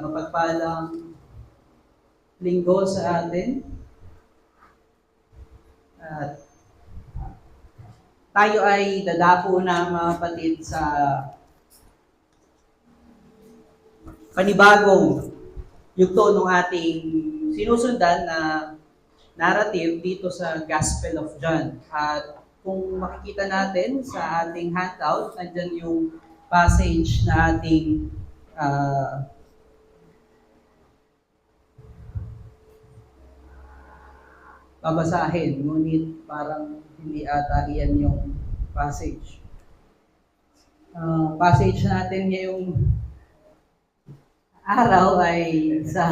Mapagpalang linggo sa atin. At tayo ay dadako na mga kapatid sa panibagong yugto ng ating sinusundan na narrative dito sa Gospel of John. At kung makikita natin sa ating handout, nandyan yung passage na ating babasahin. Ngunit parang hindi ata iyan yung passage. Passage natin ngayong araw ay sa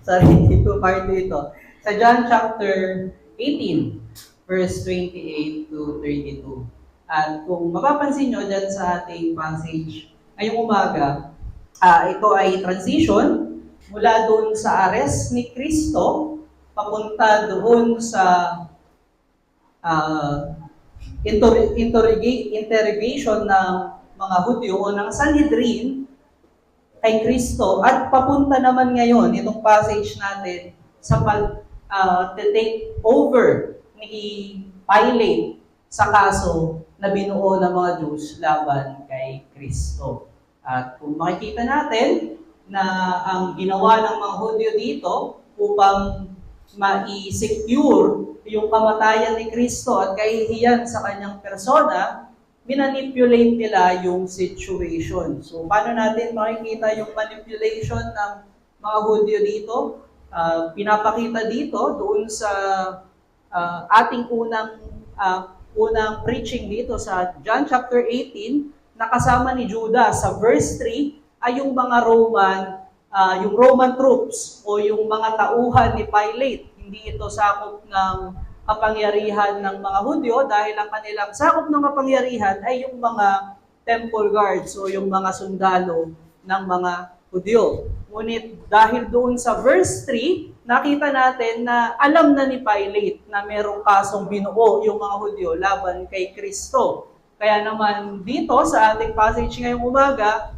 sorry, hindi ko part ito. Sa John chapter 18, verse 28 to 32. At kung mapapansin nyo dyan sa ating passage ngayong umaga, ito ay transition mula doon sa arrest ni Kristo papunta doon sa interrogation ng mga Hudyo o ng Sanhedrin kay Kristo at papunta naman ngayon itong passage natin sa take over ni Pilate sa kaso na binuo ng mga Diyos laban kay Kristo. At kung makikita natin na ang ginawa ng mga Hudyo dito upang ma-secure yung kamatayan ni Kristo at kahihiyan sa kanyang persona, manipulate nila yung situation. So, paano natin makikita yung manipulation ng mga Hudyo dito? Pinapakita dito doon sa ating unang preaching dito sa John chapter 18, na kasama ni Judas sa verse 3 ay yung mga yung Roman troops o yung mga tauhan ni Pilate. Hindi ito sakop ng kapangyarihan ng mga Hudyo dahil ang kanilang sakop ng kapangyarihan ay yung mga temple guards o yung mga sundalo ng mga Hudyo. Ngunit dahil doon sa verse 3, nakita natin na alam na ni Pilate na merong kasong binuo yung mga Hudyo laban kay Kristo. Kaya naman dito sa ating passage ngayong umaga,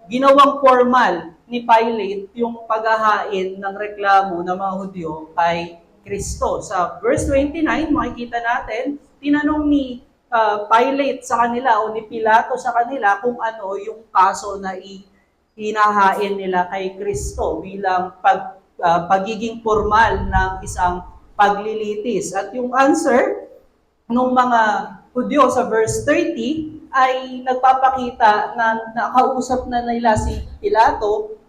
ginawang formal ni Pilate yung paghahain ng reklamo ng mga Hudyo kay Kristo. Sa verse 29, makikita natin, tinanong ni Pilate sa kanila o ni Pilato sa kanila kung ano yung kaso na hinahain nila kay Kristo bilang pagiging formal ng isang paglilitis. At yung answer ng mga Hudyo sa verse 30 ay nagpapakita na nakausap na nila si Pilato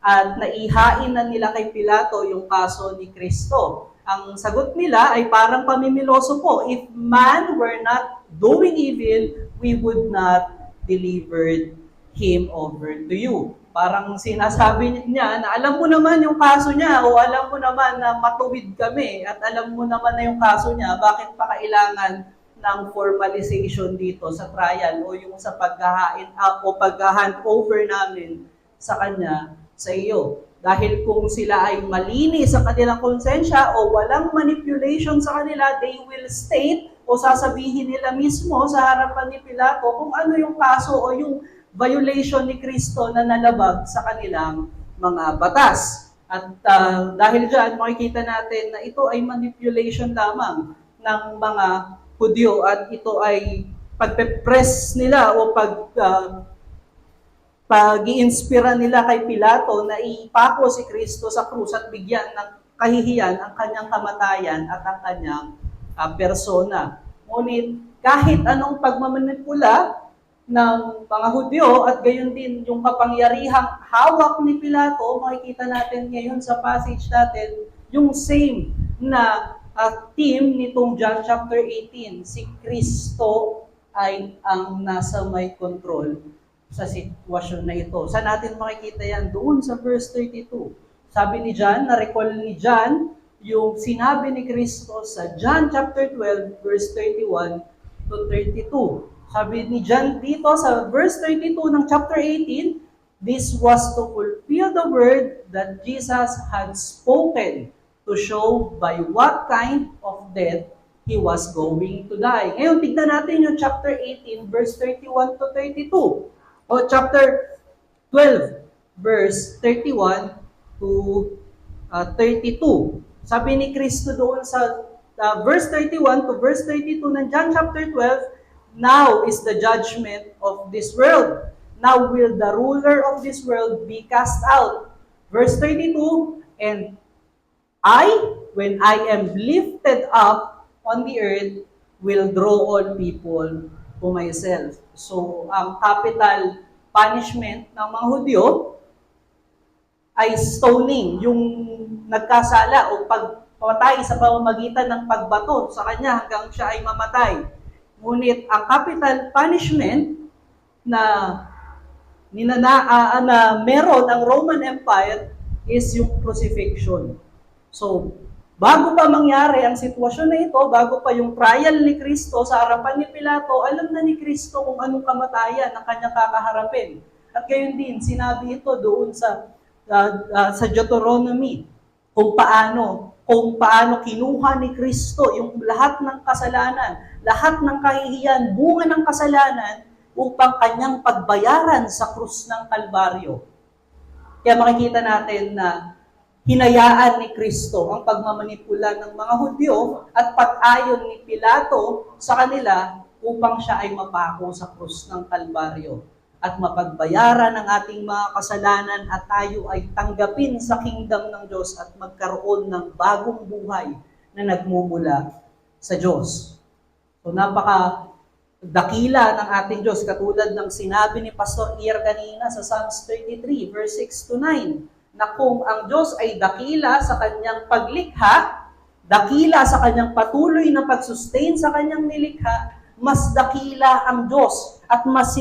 at naihain na nila kay Pilato yung kaso ni Kristo. Ang sagot nila ay parang pamimiloso po. If man were not doing evil, we would not deliver him over to you. Parang sinasabi niya na alam mo naman yung kaso niya o alam mo naman na matuwid kami at alam mo naman na yung kaso niya, bakit pa kailangan ng formalization dito sa trial o yung sa paghahain o pag-hand over namin sa kanya sa iyo. Dahil kung sila ay malinis sa kanilang konsensya o walang manipulation sa kanila, they will state o sasabihin nila mismo sa harapan ni Pilato kung ano yung kaso o yung violation ni Kristo na nalabag sa kanilang mga batas. At dahil dyan, makikita natin na ito ay manipulation lamang ng mga Hudyo at ito ay pagpe-press nila o pag-iinspira nila kay Pilato na ipako si Kristo sa krus at bigyan ng kahihiyan ang kanyang kamatayan at ang kanyang persona. Ngunit kahit anong pagmamanipula ng mga Hudyo at gayon din yung kapangyarihang hawak ni Pilato, makikita natin ngayon sa passage natin yung same na theme nitong John chapter 18. Si Kristo ay ang nasa may control sa sitwasyon na ito. Saan natin makikita yan? Doon sa verse 32. Sabi ni John, na-recall ni John yung sinabi ni Kristo sa John chapter 12, verse 31 to 32. Sabi ni John dito sa verse 32 ng chapter 18, this was to fulfill the word that Jesus had spoken to show by what kind of death He was going to die. Ngayon, tignan natin yung chapter 18, verse 31 to 32. O chapter 12, verse 31 to 32. Sabi ni Kristo doon sa verse 31 to verse 32 ng John chapter 12, now is the judgment of this world. Now will the ruler of this world be cast out. Verse 32, and I, when I am lifted up on the earth, will draw all people to myself. So, ang capital punishment ng mga Hudyo ay stoning, yung nagkasala o pagpatay sa pamamagitan ng pagbato sa kanya hanggang siya ay mamatay. Ngunit ang capital punishment na meron ang Roman Empire is yung crucifixion. So, bago pa mangyari ang sitwasyon na ito, bago pa yung trial ni Kristo sa harapan ni Pilato, alam na ni Kristo kung anong kamatayan ang kanyang kakaharapin. At gayon din, sinabi ito doon sa Deuteronomy, kung paano kinuha ni Kristo yung lahat ng kasalanan, lahat ng kahihiyan, bunga ng kasalanan, upang kanyang pagbayaran sa krus ng Kalbaryo. Kaya makikita natin na hinayaan ni Kristo ang pagmamanipula ng mga Hudyo at pag-ayon ni Pilato sa kanila upang siya ay mapako sa krus ng Kalbaryo at mapagbayaran ang ating mga kasalanan at tayo ay tanggapin sa kingdom ng Diyos at magkaroon ng bagong buhay na nagmumula sa Diyos. So dakila ng ating Diyos, katulad ng sinabi ni Pastor Iyer kanina sa Psalms 33, verse 6 to 9, na kung ang Diyos ay dakila sa kanyang paglikha, dakila sa kanyang patuloy na pag-sustain sa kanyang nilikha, mas dakila ang Diyos at mas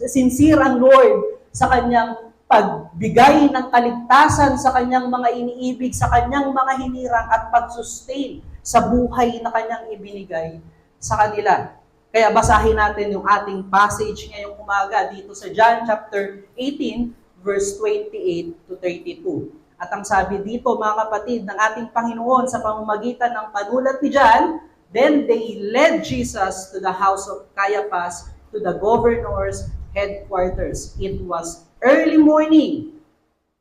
sincere ang Lord sa kanyang pagbigay ng kaligtasan sa kanyang mga iniibig, sa kanyang mga hinirang at pag-sustain sa buhay na kanyang ibinigay sa kanila. Kaya basahin natin yung ating passage ngayong umaga dito sa John chapter 18, verse 28 to 32. At ang sabi dito, mga kapatid, ng ating Panginoon sa pamamagitan ng panulat ni John, then they led Jesus to the house of Caiaphas, to the governor's headquarters. It was early morning.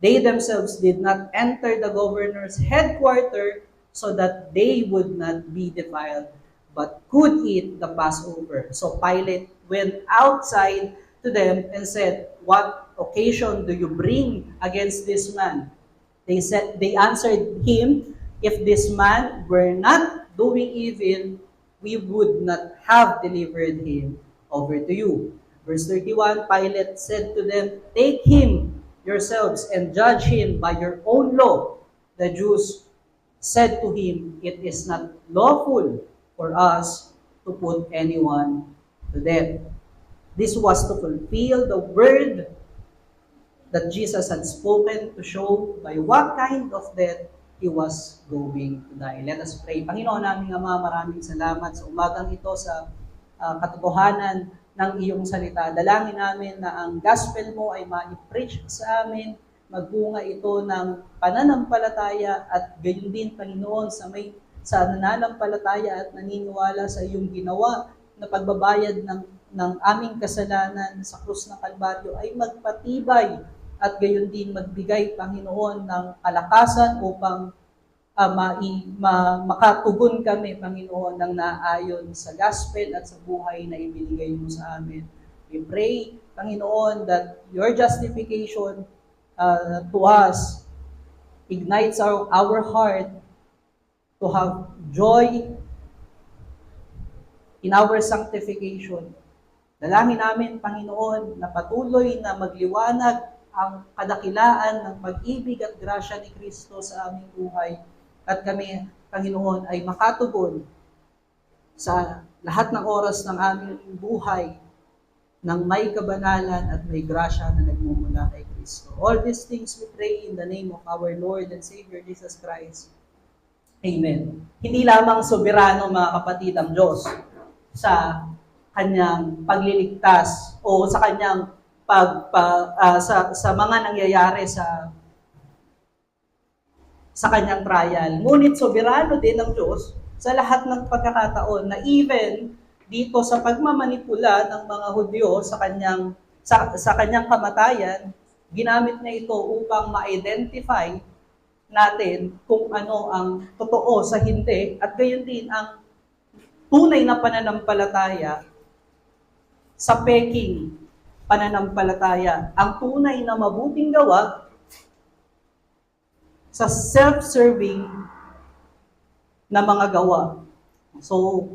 They themselves did not enter the governor's headquarters so that they would not be defiled, but could eat the Passover. So Pilate went outside to them and said, what occasion do you bring against this man? They answered him, if this man were not doing evil, we would not have delivered him over to you. Verse 31, Pilate said to them, take him yourselves and judge him by your own law. The Jews said to him, it is not lawful for us to put anyone to death. This was to fulfill the word that Jesus had spoken to show by what kind of death He was going to die. Let us pray. Panginoon naming Ama, maraming salamat sa umagang ito sa katotohanan ng iyong salita. Dalangin namin na ang gospel mo ay ma-preach sa amin, magbunga ito ng pananampalataya at gayon din, Panginoon, sa nananampalataya at naniniwala sa iyong ginawa na pagbabayad ng aming kasalanan sa krus ng Kalbaryo ay magpatibay at gayon din magbigay, Panginoon, ng kalakasan upang makatugon kami, Panginoon, ng naayon sa gospel at sa buhay na ibinigay mo sa amin. We pray, Panginoon, that your justification to us ignites our heart to have joy in our sanctification. Dalangin namin, Panginoon, na patuloy na magliwanag ang kadakilaan ng pag-ibig at grasya ni Kristo sa aming buhay. At kami, Panginoon, ay makatugon sa lahat ng oras ng aming buhay ng may kabanalan at may grasya na nagmumula kay Kristo. All these things we pray in the name of our Lord and Savior Jesus Christ. Amen. Hindi lamang soberano, mga kapatid, ang Diyos sa kanyang pagliligtas o sa kanyang sa mga nangyayari sa kanyang trial. Ngunit soberano din ng Diyos sa lahat ng pagkakataon na even dito sa pagmamanipula ng mga Hudyo sa kanyang kamatayan, ginamit na ito upang ma-identify natin kung ano ang totoo sa hindi at gayon din ang tunay na pananampalataya sa peking pananampalataya. Ang tunay na mabuting gawa sa self-serving na mga gawa. So,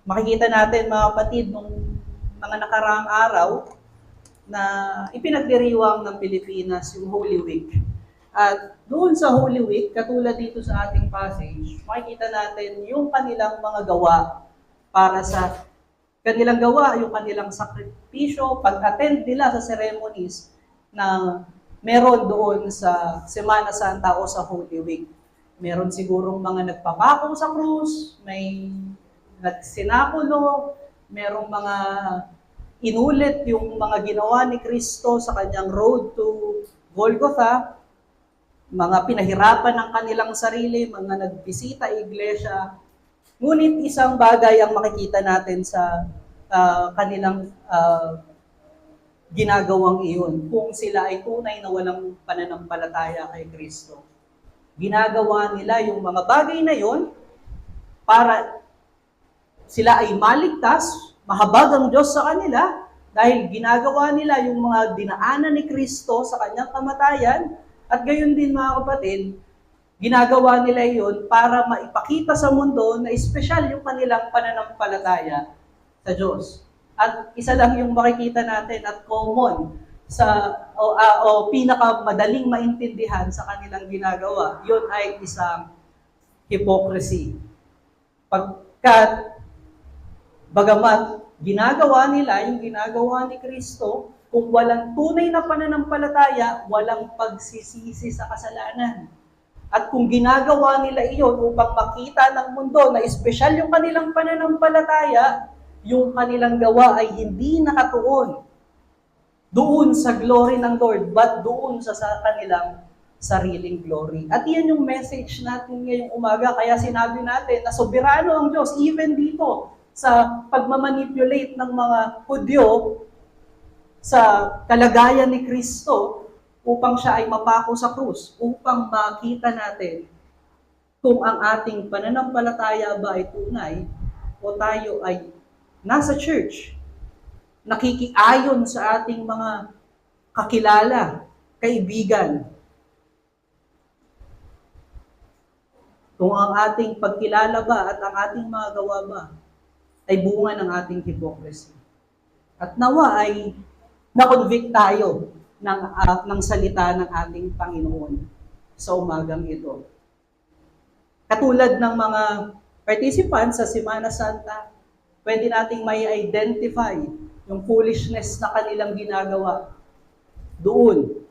makikita natin mga kapatid nung mga nakaraang araw na ipinagdiriwang ng Pilipinas yung Holy Week. At doon sa Holy Week, katulad dito sa ating passage, makikita natin yung kanilang mga gawa para sa kanilang gawa, yung kanilang sakripisyo, pag-attend nila sa ceremonies na meron doon sa Semana Santa o sa Holy Week. Meron sigurong mga nagpapako sa krus, may nagsinakulo, merong mga inulit yung mga ginawa ni Kristo sa kanyang road to Golgotha, mga pinahirapan ng kanilang sarili, mga nagbisita iglesia. Ngunit isang bagay ang makikita natin sa kanilang ginagawang iyon, kung sila ay tunay na walang pananampalataya kay Kristo. Ginagawa nila yung mga bagay na yon para sila ay maligtas, mahabag ang Diyos sa kanila, dahil ginagawa nila yung mga dinaanan ni Kristo sa kanyang kamatayan, at gayon din mga kapatid, ginagawa nila yon para maipakita sa mundo na espesyal yung kanilang pananampalataya sa Diyos. At isa lang yung makikita natin at common o pinakamadaling maintindihan sa kanilang ginagawa, yun ay isang hypocrisy. Pagkat, bagamat ginagawa nila yung ginagawa ni Kristo, kung walang tunay na pananampalataya, walang pagsisisi sa kasalanan. At kung ginagawa nila iyon upang makita ng mundo na espesyal yung kanilang pananampalataya, yung kanilang gawa ay hindi nakatuon doon sa glory ng Lord, but doon sa kanilang sariling glory. At yan yung message natin ngayong umaga. Kaya sinabi natin na soberano ang Diyos, even dito, sa pagmamanipulate ng mga Hudyo sa kalagayan ni Kristo upang siya ay mapako sa krus, upang makita natin kung ang ating pananampalataya ba ay tunay o tayo ay nasa church, nakikiayon sa ating mga kakilala, kaibigan. Kung ang ating pagkilala ba at ang ating mga gawa ba ay bunga ng ating hypocrisy. At nawa ay na-convict tayo ng salita ng ating Panginoon sa umagang ito. Katulad ng mga participants sa Semana Santa, pwede nating may identify yung foolishness na kanilang ginagawa doon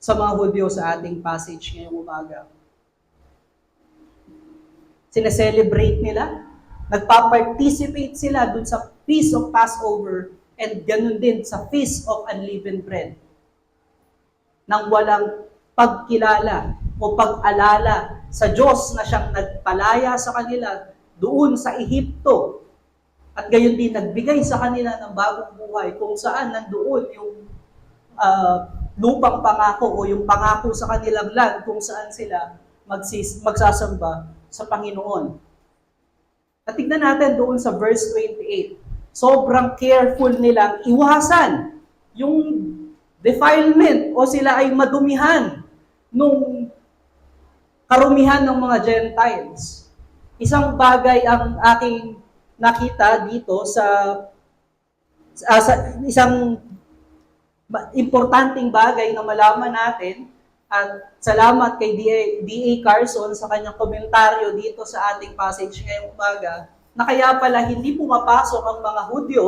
sa mga Hudyo sa ating passage ngayong umaga. Sineselebrate nila, nagpa-participate sila dun sa Feast of Passover and ganun din sa Feast of Unleavened Bread. Nang walang pagkilala o pag-alala sa Diyos na siyang nagpalaya sa kanila doon sa Ehipto at gayon din nagbigay sa kanila ng bagong buhay kung saan nandoon yung lupang pangako o yung pangako sa kanilang land kung saan sila magsasamba sa Panginoon. At tignan natin doon sa verse 28. Sobrang careful nilang iwasan yung defilement o sila ay madumihan nung karumihan ng mga Gentiles. Isang bagay ang aking nakita dito sa isang importanteng bagay na malaman natin, at salamat kay D.A. Carson sa kanyang komentaryo dito sa ating passage ngayong umaga, na kaya pala hindi pumapasok ang mga Hudyo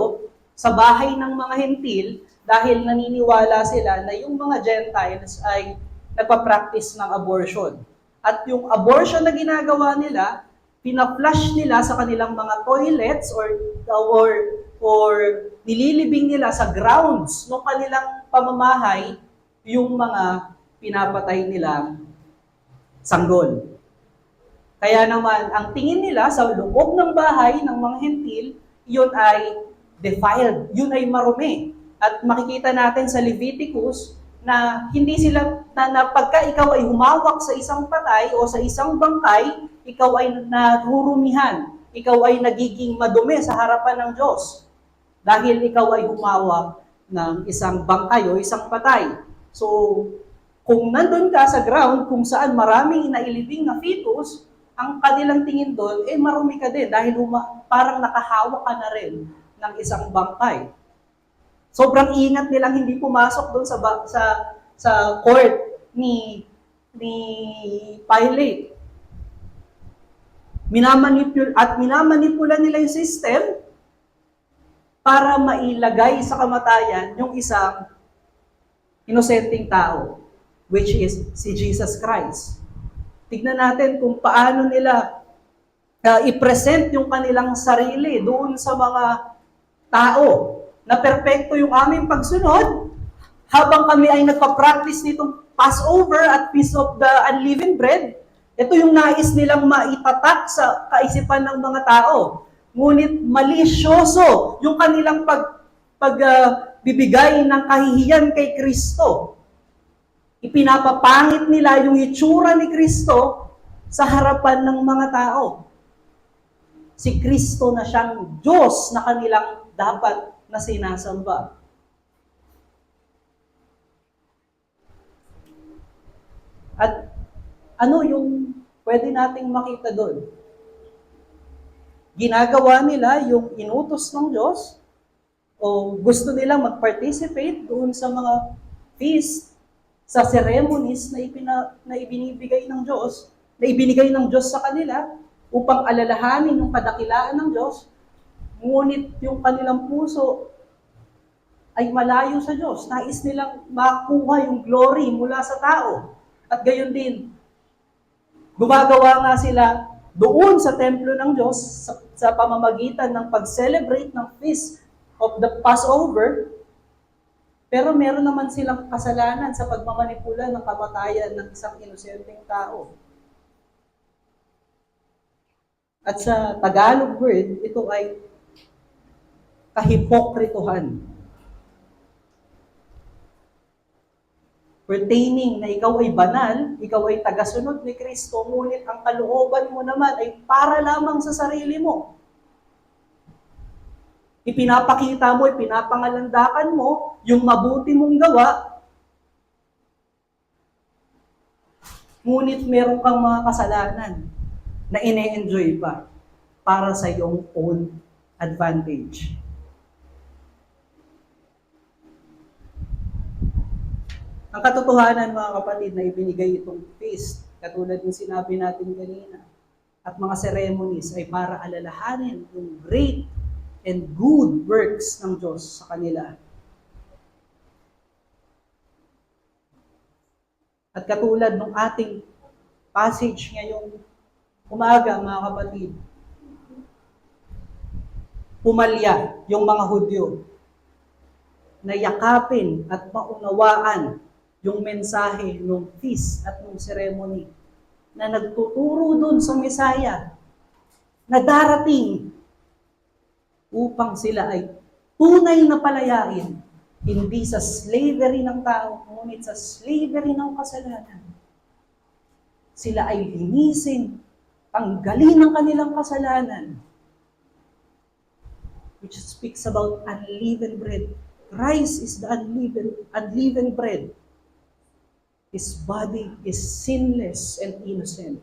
sa bahay ng mga Hentil dahil naniniwala sila na yung mga Gentiles ay nagpa-practice ng abortion. At yung abortion na ginagawa nila, pina-flush nila sa kanilang mga toilets or nililibing nila sa grounds ng kanilang pamamahay yung mga pinapatay nilang sanggol. Kaya naman, ang tingin nila sa loob ng bahay ng mga hentil, yun ay defiled, yun ay marumi. At makikita natin sa Leviticus na hindi sila, na pagka ikaw ay humawak sa isang patay o sa isang bangkay, ikaw ay narurumihan, ikaw ay nagiging madumi sa harapan ng Diyos. Dahil ikaw ay humawak ng isang bangkay o isang patay. So, kung nandun ka sa ground kung saan maraming nailibing na fetus, ang kanilang tingin doon, marumi ka din dahil parang nakahawak ka na rin ng isang bangkay. Sobrang ingat nilang hindi pumasok doon sa court ni Pilate. Minamanipula nila yung system para mailagay sa kamatayan yung isang inosenteng tao, which is si Jesus Christ. Tignan natin kung paano nila i-present yung kanilang sarili doon sa mga tao na perpekto yung aming pagsunod habang kami ay nagpa-practice nitong Passover at Feast of the Unleavened Bread. Ito yung nais nilang maitatak sa kaisipan ng mga tao. Ngunit malisyoso yung kanilang pagbibigay ng kahihiyan kay Kristo. Ipinapapangit nila yung itsura ni Kristo sa harapan ng mga tao. Si Kristo na siyang Diyos na kanilang dapat na sinasamba. At ano yung pwede nating makita doon? Ginagawa nila yung inutos ng Diyos o gusto nilang mag-participate doon sa mga feast, sa ceremonies na ibinibigay ng Diyos, na ibinigay ng Diyos sa kanila upang alalahanin yung kadakilaan ng Diyos, ngunit yung kanilang puso ay malayo sa Diyos. Nais nilang makuha yung glory mula sa tao. At gayon din, gumagawa nga sila doon sa templo ng Diyos sa pamamagitan ng pag-celebrate ng Feast of the Passover, pero meron naman silang kasalanan sa pagmamanipula ng kamatayan ng isang inosenteng tao. At sa Tagalog word, ito ay kahipokrituhan. Pertaining na ikaw ay banal, ikaw ay tagasunod ni Kristo, ngunit ang kalooban mo naman ay para lamang sa sarili mo. Ipinapakita mo, ipinapangalandakan mo yung mabuti mong gawa, ngunit meron kang mga kasalanan na ine-enjoy pa para sa iyong own advantage. Ang katotohanan, mga kapatid, na ibinigay itong feast, katulad ng sinabi natin kanina, at mga ceremonies ay para alalahanin yung great and good works ng Diyos sa kanila. At katulad ng ating passage ngayong umaga, mga kapatid, pumalya yung mga Hudyo na yakapin at maunawaan yung mensahe ng feast at ng ceremony na nagtuturo dun sa Mesaya na darating upang sila ay tunay na palayain, hindi sa slavery ng tao, ngunit sa slavery ng kasalanan. Sila ay linisin, tanggalin ang kanilang kasalanan, which speaks about unleavened bread. Christ is the unleavened bread. His body is sinless and innocent.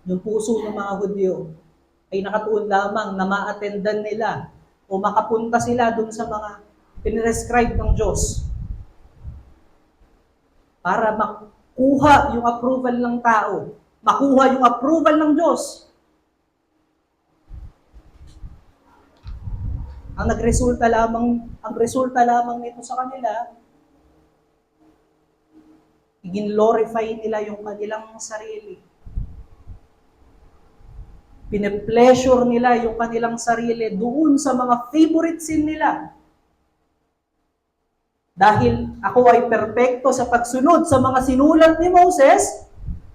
Yung puso ng mga Hudyo ay nakatuon lamang na ma-attendan nila o makapunta sila dun sa mga pinrescribe ng Diyos para makuha yung approval ng tao, makuha yung approval ng Diyos. Ang resulta lamang nito sa kanila, i-glorify nila yung kanilang sarili. Pine-pleasure nila yung kanilang sarili doon sa mga favorite sin nila. Dahil ako ay perpekto sa pagsunod sa mga sinulat ni Moses,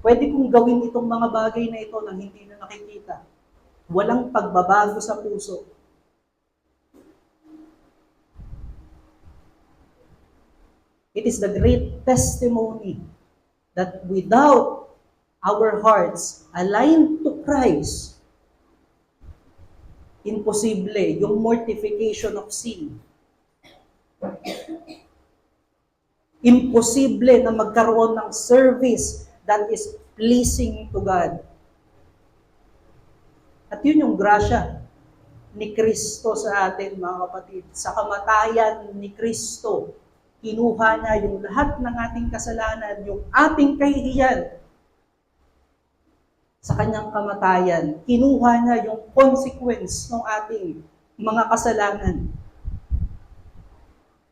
pwede kong gawin itong mga bagay na ito nang hindi na nakikita. Walang pagbabago sa puso. It is the great testimony that without our hearts aligned to Christ, imposible yung mortification of sin. Imposible na magkaroon ng service that is pleasing to God. At yun yung grasya ni Kristo sa atin, mga kapatid. Sa kamatayan ni Kristo, kinuha niya yung lahat ng ating kasalanan, yung ating kahihiyan. Sa kanyang kamatayan, kinuha niya yung consequence ng ating mga kasalanan.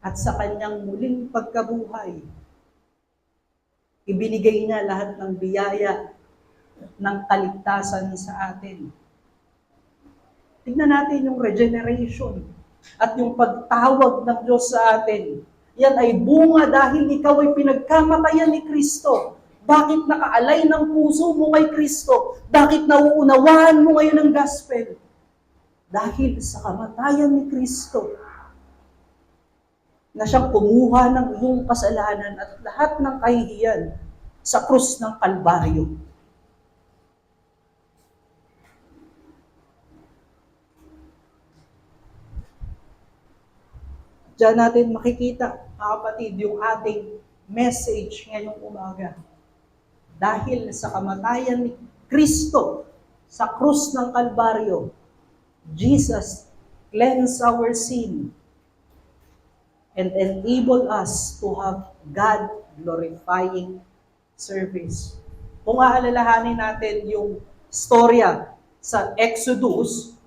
At sa kanyang muling pagkabuhay, ibinigay niya lahat ng biyaya ng kaligtasan sa atin. Tignan natin yung regeneration at yung pagtawag ng Diyos sa atin. Yan ay bunga dahil ikaw ay pinagkamatayan ni Kristo. Bakit nakaalay ng puso mo kay Kristo? Bakit nauunawaan mo ngayon ang gospel? Dahil sa kamatayan ni Kristo, na siyang kumuha ng iyong kasalanan at lahat ng kahihiyan sa krus ng Kalbaryo. Diyan natin makikita, mga kapatid, yung ating message ngayong umaga. Dahil sa kamatayan ni Kristo sa krus ng Kalbaryo, Jesus cleansed our sin and enable us to have God-glorifying service. Kung aalalahanin natin yung storya sa Exodus,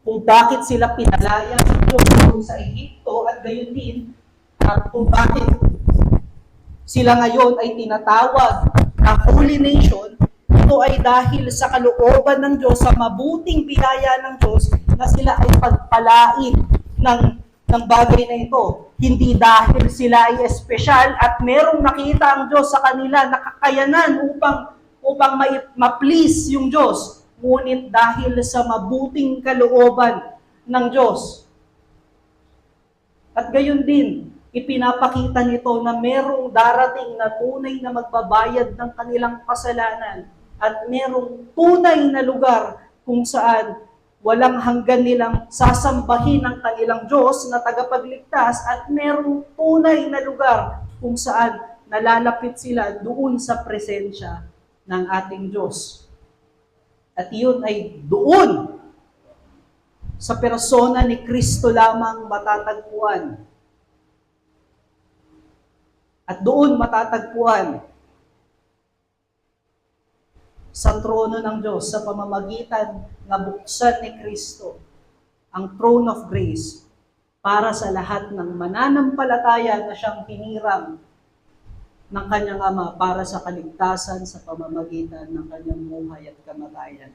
kung bakit sila pinalaya ng Diyos sa Egypto at gayon din, kung bakit sila ngayon ay tinatawag na Holy Nation, ito ay dahil sa kalooban ng Diyos, sa mabuting biyaya ng Diyos na sila ay pagpalain ng bagay na ito. Hindi dahil sila ay espesyal at merong nakita ang Diyos sa kanila na kakayanan upang ma-please yung Diyos. Ngunit dahil sa mabuting kalooban ng Diyos. At gayon din, ipinapakita nito na merong darating na tunay na magbabayad ng kanilang kasalanan at merong tunay na lugar kung saan walang hanggan nilang sasambahin ang kanilang Diyos na tagapagligtas at merong tunay na lugar kung saan nalalapit sila doon sa presensya ng ating Diyos. At iyon ay doon sa persona ni Kristo lamang matatagpuan. At doon matatagpuan sa trono ng Diyos sa pamamagitan na buksan ni Kristo ang throne of grace para sa lahat ng mananampalataya na siyang hinirang ng kanyang Ama para sa kaligtasan sa pamamagitan ng kanyang buhay at kamatayan.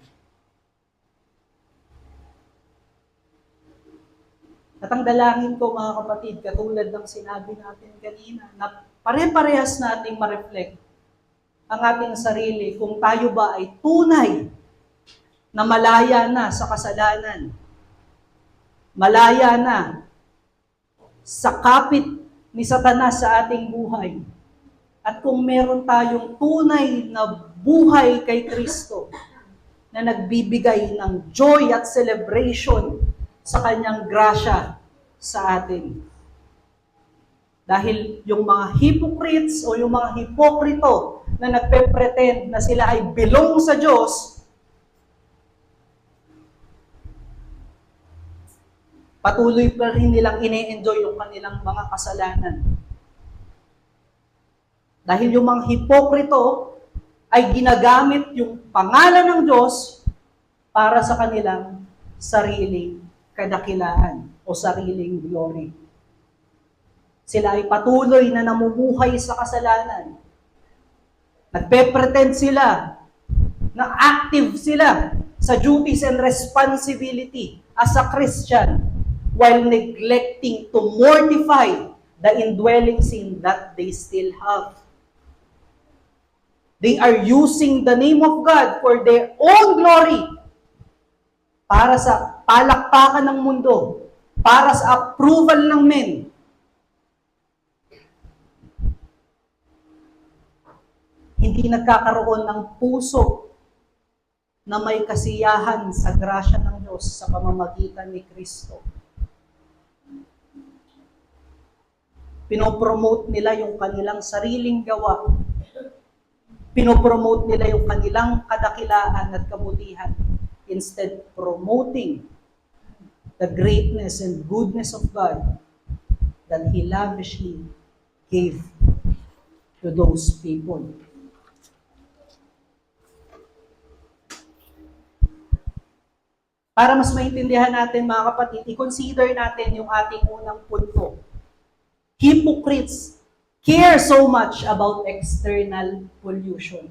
At ang dalangin ko, mga kapatid, katulad ng sinabi natin kanina, na pare-parehas nating ma-reflect ang ating sarili kung tayo ba ay tunay na malaya na sa kasalanan, malaya na sa kapit ni Satanas sa ating buhay, at kung meron tayong tunay na buhay kay Kristo na nagbibigay ng joy at celebration sa kanyang grasya sa atin. Dahil yung mga hypocrites o yung mga hipokrito na nagpe-pretend na sila ay belong sa Diyos, patuloy pa rin nilang ine-enjoy yung kanilang mga kasalanan. Dahil yung mga hipokrito ay ginagamit yung pangalan ng Diyos para sa kanilang sariling kadakilaan o sariling glory. Sila ay patuloy na namumuhay sa kasalanan. Nagpe-pretend sila na active sila sa duties and responsibility as a Christian while neglecting to mortify the indwelling sin that they still have. They are using the name of God for their own glory, para sa palakpakan ng mundo, para sa approval ng men. Hindi nagkakaroon ng puso na may kasiyahan sa grasya ng Diyos sa pamamagitan ni Kristo. Pinopromote nila yung kanilang sariling gawa. Pinopromote nila yung kanilang kadakilaan at kabutihan, instead promoting the greatness and goodness of God that He lavishly gave to those people. Para mas maintindihan natin, mga kapatid, i-consider natin yung ating unang punto. Hypocrites care so much about external pollution.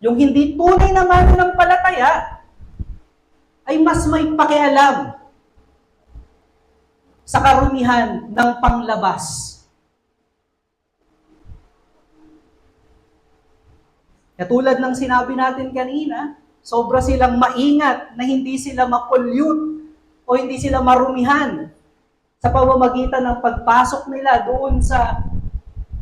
Yung hindi tunay na mananampalataya ay mas may pakialam sa karumihan ng panglabas. Katulad ng sinabi natin kanina, sobra silang maingat na hindi sila ma-pollute o hindi sila marumihan sa pamamagitan ng pagpasok nila doon sa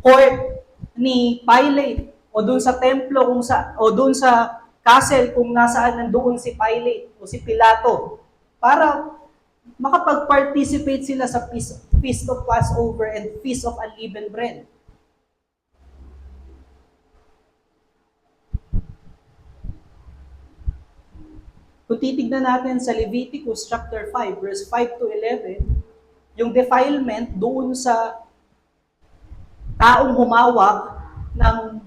court ni Pilate o doon sa templo o doon sa castle kung nasaan nandoon si Pilate o si Pilato para makapag-participate sila sa Feast of Passover and Feast of Unleavened Bread. Kung titignan natin sa Leviticus chapter 5, verse 5 to 11, yung defilement doon sa taong humawak ng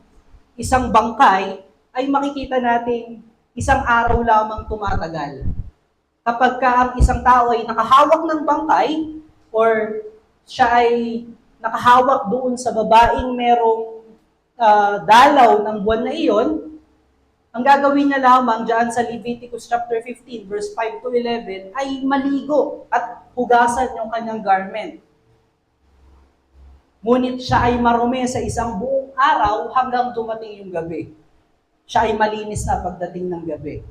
isang bangkay, ay makikita natin isang araw lamang tumatagal. Kapag ang isang tao ay nakahawak ng bangkay, or siya ay nakahawak doon sa babaeng merong dalaw ng buwan na iyon, ang gagawin niya lamang dyan sa Leviticus chapter 15, verse 5 to 11, ay maligo at hugasan yung kanyang garment. Ngunit siya ay marumi sa isang buong araw hanggang dumating yung gabi. Siya ay malinis na pagdating ng gabi.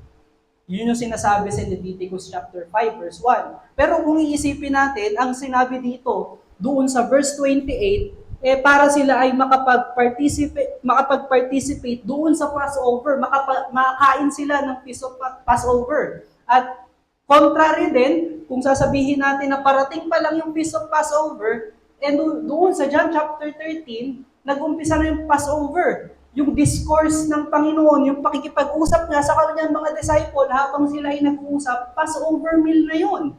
Yun yung sinasabi sa Leviticus chapter 5, verse 1. Pero kung iisipin natin, ang sinabi dito, doon sa verse 28, para sila ay makapag-participate doon sa Passover, makakain sila ng Feast of Passover. At contrary din, kung sasabihin natin na parating pa lang yung Feast of Passover, and doon sa John chapter 13, nag-umpisa na yung Passover. Yung discourse ng Panginoon, yung pakikipag-usap niya sa kanyang mga disciple habang sila ay nag-uusap, Passover meal na yun.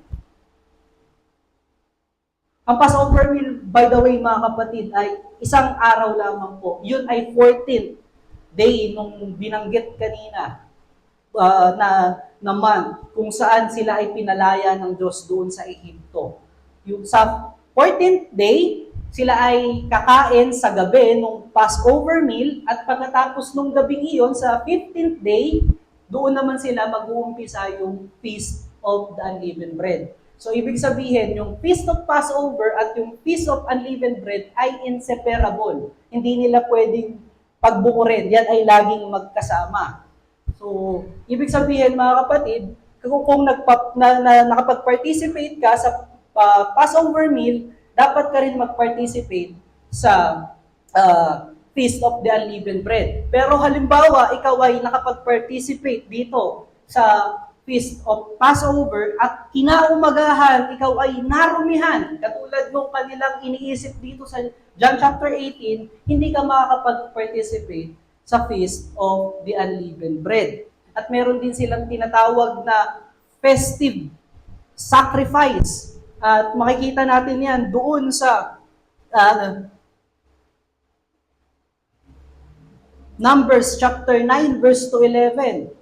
Ang Passover meal, by the way mga kapatid, ay isang araw lamang po. Yun ay 14th day nung binanggit kanina na month, kung saan sila ay pinalaya ng Diyos doon sa Ehipto. Yung sa 14th day, sila ay kakain sa gabi nung Passover meal, at pagkatapos nung gabing iyon, sa 15th day, doon naman sila mag-uumpisa yung Feast of the Unleavened Bread. So, ibig sabihin, yung Feast of Passover at yung Feast of Unleavened Bread ay inseparable. Hindi nila pwedeng pagbukurin. Yan ay laging magkasama. So, ibig sabihin, mga kapatid, kung nakapag-participate ka sa Passover meal, dapat ka rin mag-participate sa Feast of the Unleavened Bread. Pero halimbawa, ikaw ay nakapag-participate dito sa Feast of Passover at kinaumagahan, ikaw ay narumihan, katulad nung kanilang iniisip dito sa John chapter 18, hindi ka makakapag-participate sa Feast of the Unleavened Bread. At meron din silang tinatawag na festive sacrifice. At makikita natin yan doon sa Numbers chapter 9 verse to 11.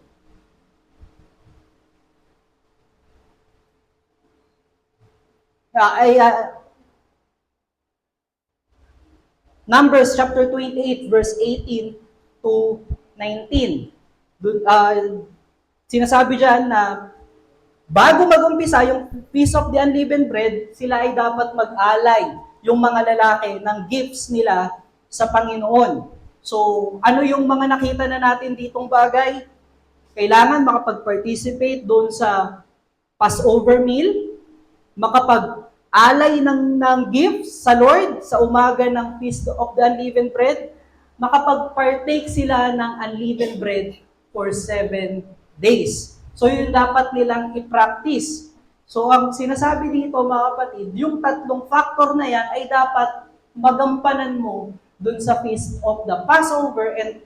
Numbers chapter 28 verse 18 to 19. Sinasabi dyan na Bago mag-umpisa yung Feast of the Unleavened Bread, sila ay dapat mag-alay yung mga lalaki ng gifts nila sa Panginoon. So, ano yung mga nakita na natin ditong bagay? Kailangan makapag-participate doon sa Passover meal, makapag-alay ng gifts sa Lord sa umaga ng Feast of the Unleavened Bread, makapag-partake sila ng unleavened bread for 7 days. So, yun dapat nilang i-practice. So, ang sinasabi dito, mga kapatid, yung tatlong factor na yan ay dapat magampanan mo dun sa Feast of the Passover and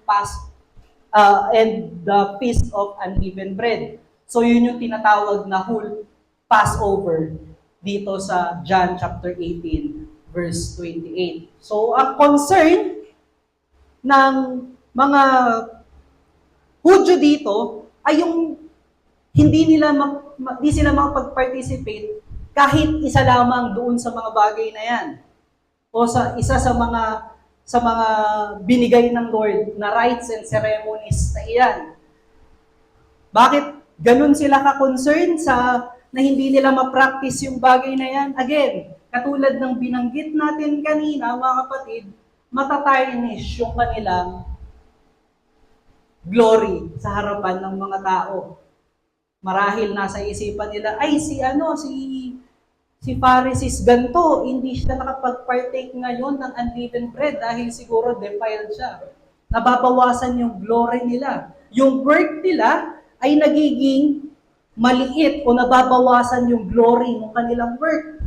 the Feast of Unleavened Bread. So, yun yung tinatawag na whole Passover dito sa John chapter 18, verse 28. So, ang concern ng mga Hudyo dito ay yung hindi sila makapag-participate kahit isa lamang doon sa mga bagay na yan. O sa isa sa mga binigay ng Lord na rites and ceremonies na iyan. Bakit ganun sila ka-concern na hindi nila ma-practice yung bagay na yan? Again, katulad ng binanggit natin kanina, mga kapatid, matatarnish yung kanilang glory sa harapan ng mga tao. Marahil nasa isipan nila, ay si Pharisees ganto, hindi siya nakapag-partake ngayon ng unleavened bread dahil siguro defiled siya. Nababawasan yung glory nila. Yung work nila ay nagiging maliit o nababawasan yung glory ng kanilang work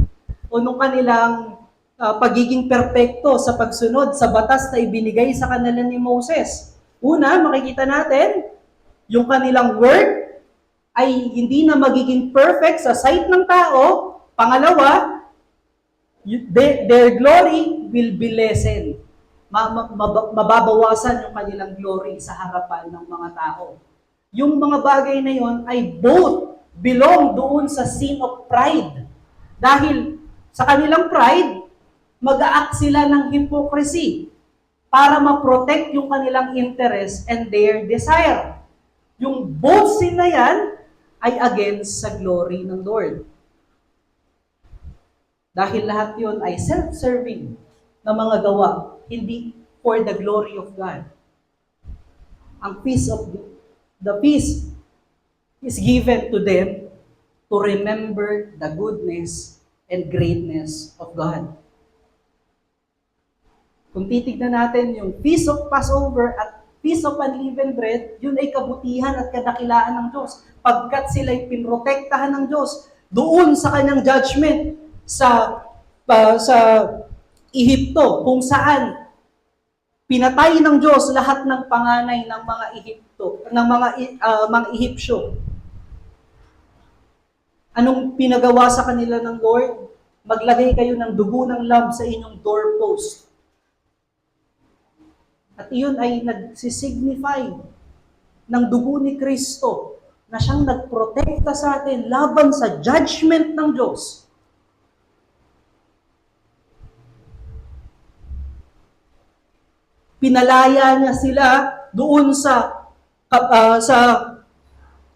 o ng kanilang pagiging perpekto sa pagsunod sa batas na ibinigay sa kanila ni Moses. Una, makikita natin, yung kanilang work ay hindi na magiging perfect sa sight ng tao. Pangalawa, their glory will be lessened. Mababawasan yung kanilang glory sa harapan ng mga tao. Yung mga bagay na yon ay both belong doon sa sin of pride. Dahil sa kanilang pride, mag-a-act sila ng hypocrisy para ma-protect yung kanilang interest and their desire. Yung both sin na yan ay against sa glory ng Lord. Dahil lahat yun ay self-serving na mga gawa, hindi for the glory of God. Ang the feast is given to them to remember the goodness and greatness of God. Kung titignan natin yung Feast of Passover at Feast of Unleavened Bread, yun ay kabutihan at kadakilaan ng Diyos. Pagkat sila'y pinrotektahan ng Diyos doon sa kanyang judgment sa Ehipto, kung saan pinatay ng Diyos lahat ng panganay ng mga mga Ehipsyo. Anong pinagawa sa kanila ng Lord? Maglagay kayo ng dugo ng lamb sa inyong doorpost. At iyon ay nagsisignify ng dugo ni Kristo na siyang nagprotekta sa atin laban sa judgment ng Diyos. Pinalaya niya sila doon sa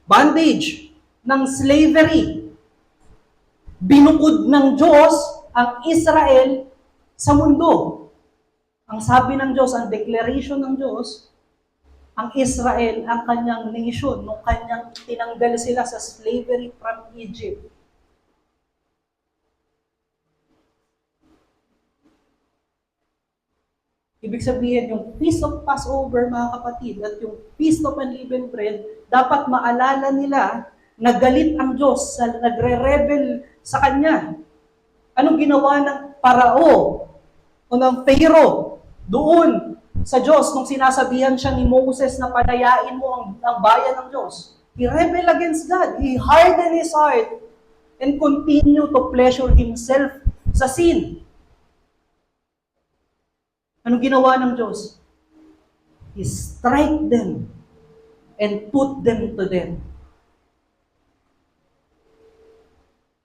bondage ng slavery. Binukod ng Diyos ang Israel sa mundo. Ang sabi ng Diyos, ang declaration ng Diyos, ang Israel, ang kanyang nation, nung kanyang tinanggal sila sa slavery from Egypt. Ibig sabihin, yung Feast of Passover, mga kapatid, at yung Feast of Unleavened Bread, dapat maalala nila na galit ang Diyos, nagre-rebel sa Kanya. Anong ginawa ng Parao o ng Pharaoh doon sa Diyos nung sinasabihan siya ni Moses na palayain mo ang bayan ng Diyos? He rebelled against God. He hardened his heart and continued to pleasure himself sa sin. Anong ginawa ng Diyos? He strike them and put them to death.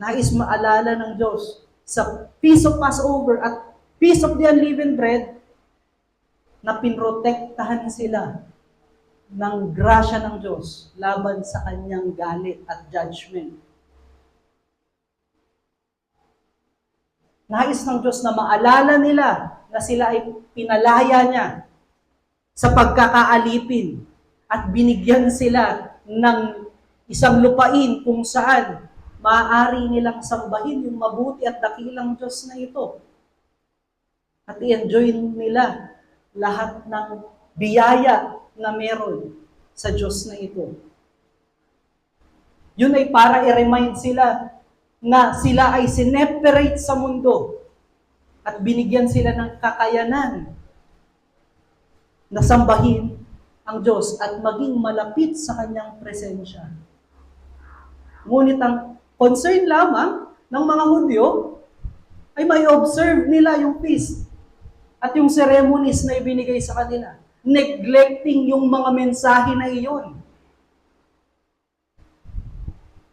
Nais maalala ng Diyos sa Feast of Passover at Feast of the Unleavened Bread na pinrotektahan sila ng grasya ng Diyos laban sa kanyang galit at judgment. Nais ng Diyos na maalala nila na sila ay pinalaya niya sa pagkakaalipin at binigyan sila ng isang lupain kung saan maaari nilang sambahin yung mabuti at dakilang Diyos na ito. At i-enjoy nila lahat ng biyaya na meron sa Diyos na ito. Yun ay para i-remind sila na sila ay sineperate sa mundo at binigyan sila ng kakayanan na sambahin ang Diyos at maging malapit sa Kanyang presensya. Ngunit ang concern lamang ng mga Hudyo ay may observe nila yung feast at yung ceremonies na ibinigay sa kanila, neglecting yung mga mensahe na iyon.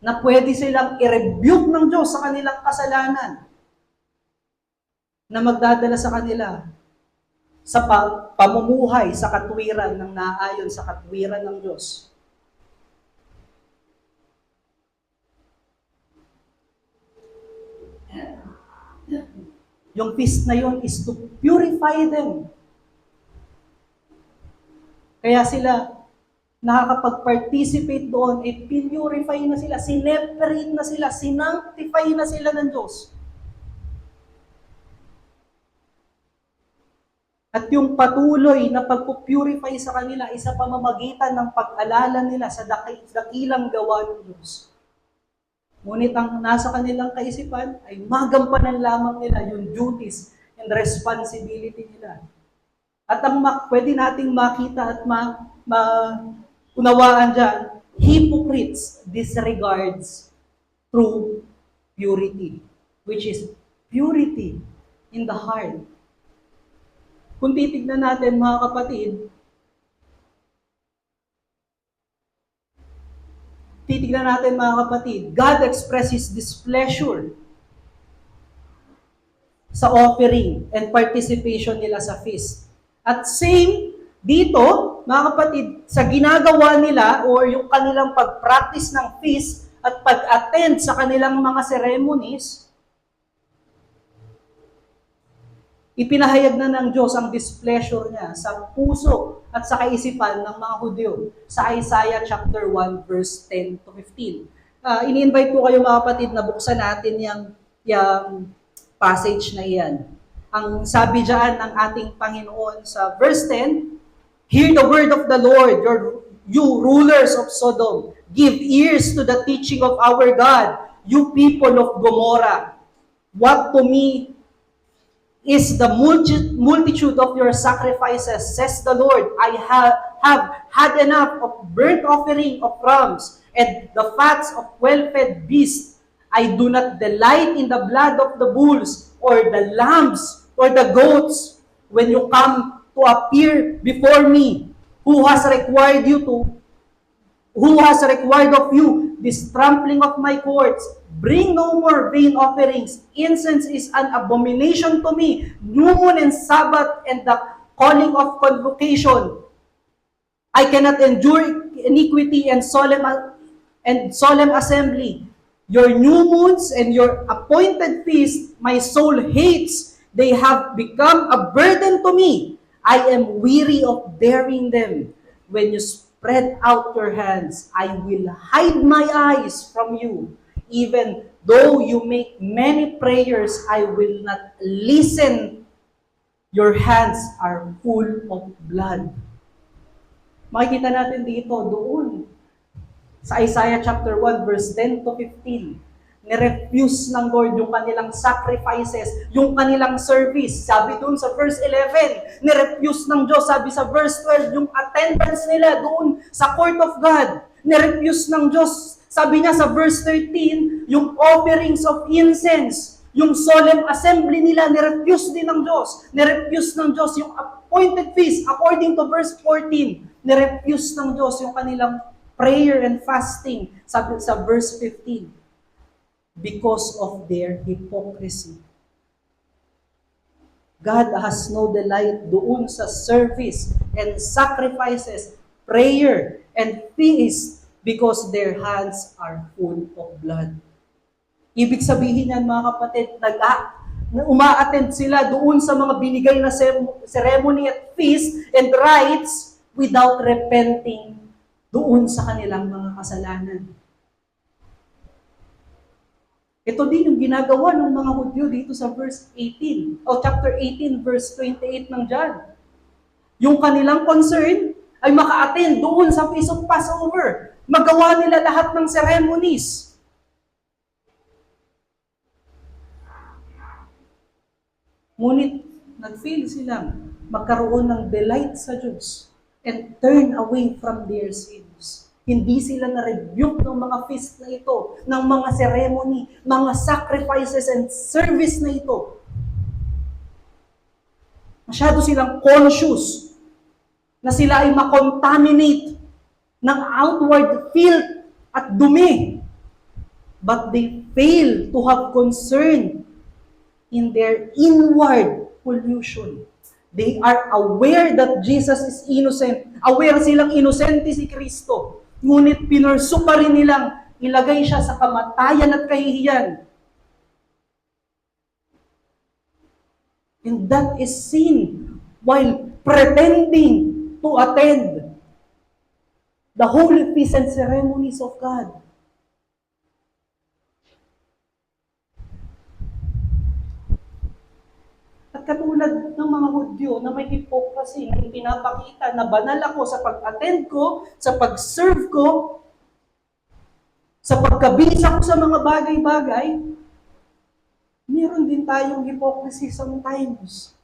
Na pwede silang i-rebuke ng Diyos sa kanilang kasalanan na magdadala sa kanila sa pamumuhay sa katwiran ng naayon sa katwiran ng Diyos. Yung feast na yun is to purify them. Kaya sila nakakapag-participate doon, purify na sila, sineperate na sila, sinanctify na sila ng Diyos. At yung patuloy na pagpupurify sa kanila ay sa pamamagitan ng pag-alala nila sa dakilang gawa ng Diyos. Ngunit ang nasa kanilang kaisipan ay magampanan lamang nila yung duties and responsibility nila. At ang pwede nating makita at unawaan dyan, hypocrites disregards true purity, which is purity in the heart. Kung titignan natin mga kapatid, God expresses displeasure sa offering and participation nila sa feast. At same dito, mga kapatid, sa ginagawa nila or yung kanilang pag-practice ng feast at pag-attend sa kanilang mga ceremonies, ipinahayag na ng Diyos ang displeasure niya sa puso at sa kaisipan ng mga Hudyo sa Isaiah chapter 1 verse 10 to 15. Ini-invite ko kayo mga kapatid na buksan natin yung passage na iyan. Ang sabi diyan ng ating Panginoon sa verse 10, "Hear the word of the Lord, you rulers of Sodom. Give ears to the teaching of our God, you people of Gomorrah. What to me is the multitude of your sacrifices, says the Lord. I have had enough of burnt offering of rams and the fats of well-fed beasts. I do not delight in the blood of the bulls or the lambs or the goats when you come to appear before me. Who has required of you this trampling of my courts? Bring no more vain offerings. Incense is an abomination to me. New moon and Sabbath and the calling of convocation. I cannot endure iniquity and solemn assembly. Your new moons and your appointed feasts, my soul hates. They have become a burden to me. I am weary of bearing them. When you spread out your hands, I will hide my eyes from you. Even though you make many prayers, I will not listen. Your hands are full of blood." Makikita natin dito, doon, sa Isaiah chapter 1, verse 10 to 15. Nirefuse ng Lord yung kanilang sacrifices, yung kanilang service. Sabi doon sa verse 11, nirefuse ng Diyos. Sabi sa verse 12, yung attendance nila doon sa court of God. Nirefuse ng Diyos. Sabi niya sa verse 13, yung offerings of incense, yung solemn assembly nila, nirefuse din ng Diyos. Nirefuse ng Diyos yung appointed feast, according to verse 14. Nirefuse ng Diyos yung kanilang prayer and fasting, sabi sa verse 15. Because of their hypocrisy. God has no delight doon sa service and sacrifices, prayer and feast, because their hands are full of blood. Ibig sabihin yan mga kapatid, na uma-attend sila doon sa mga binigay na ceremony at feast and rites without repenting doon sa kanilang mga kasalanan. Ito din yung ginagawa ng mga Hudyo dito sa verse 18, o chapter 18, verse 28 ng John. Yung kanilang concern ay maka-attend doon sa Feast of Passover. Magawa nila lahat ng ceremonies. Ngunit nag-fail silang magkaroon ng delight sa Diyos and turn away from their sins. Hindi sila na-rebuke ng mga feast na ito, ng mga ceremony, mga sacrifices and service na ito. Masyado silang conscious na sila ay makontaminate ng outward filth at dumi. But they fail to have concern in their inward pollution. They are aware that Jesus is innocent. Aware silang inosente si Kristo. Ngunit pinursu pa rin nilang ilagay siya sa kamatayan at kahihiyan. And that is sin while pretending to attend the holy feasts and ceremonies of God. At katulad ng mga Hudyo na may hypocrisy na ipinapakita na banal ako sa pag-attend ko, sa pag-serve ko, sa pagkabisa ko sa mga bagay-bagay, meron din tayong hypocrisy sometimes.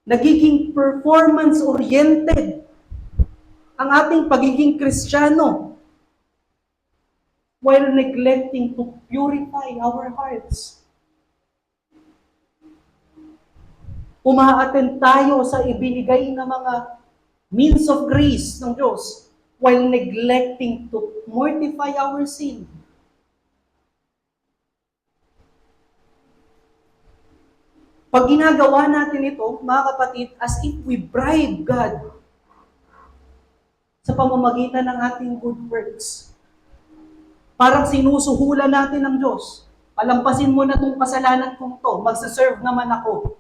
Nagiging performance-oriented ang ating pagiging Kristiyano while neglecting to purify our hearts. Uma-attend tayo sa ibinigay na mga means of grace ng Diyos while neglecting to mortify our sin. Pag ginagawa natin ito, mga kapatid, as if we bribe God sa pamamagitan ng ating good works. Parang sinusuhulan natin ng Diyos. Palampasin mo na itong kasalanan kong to, magsaserve naman ako.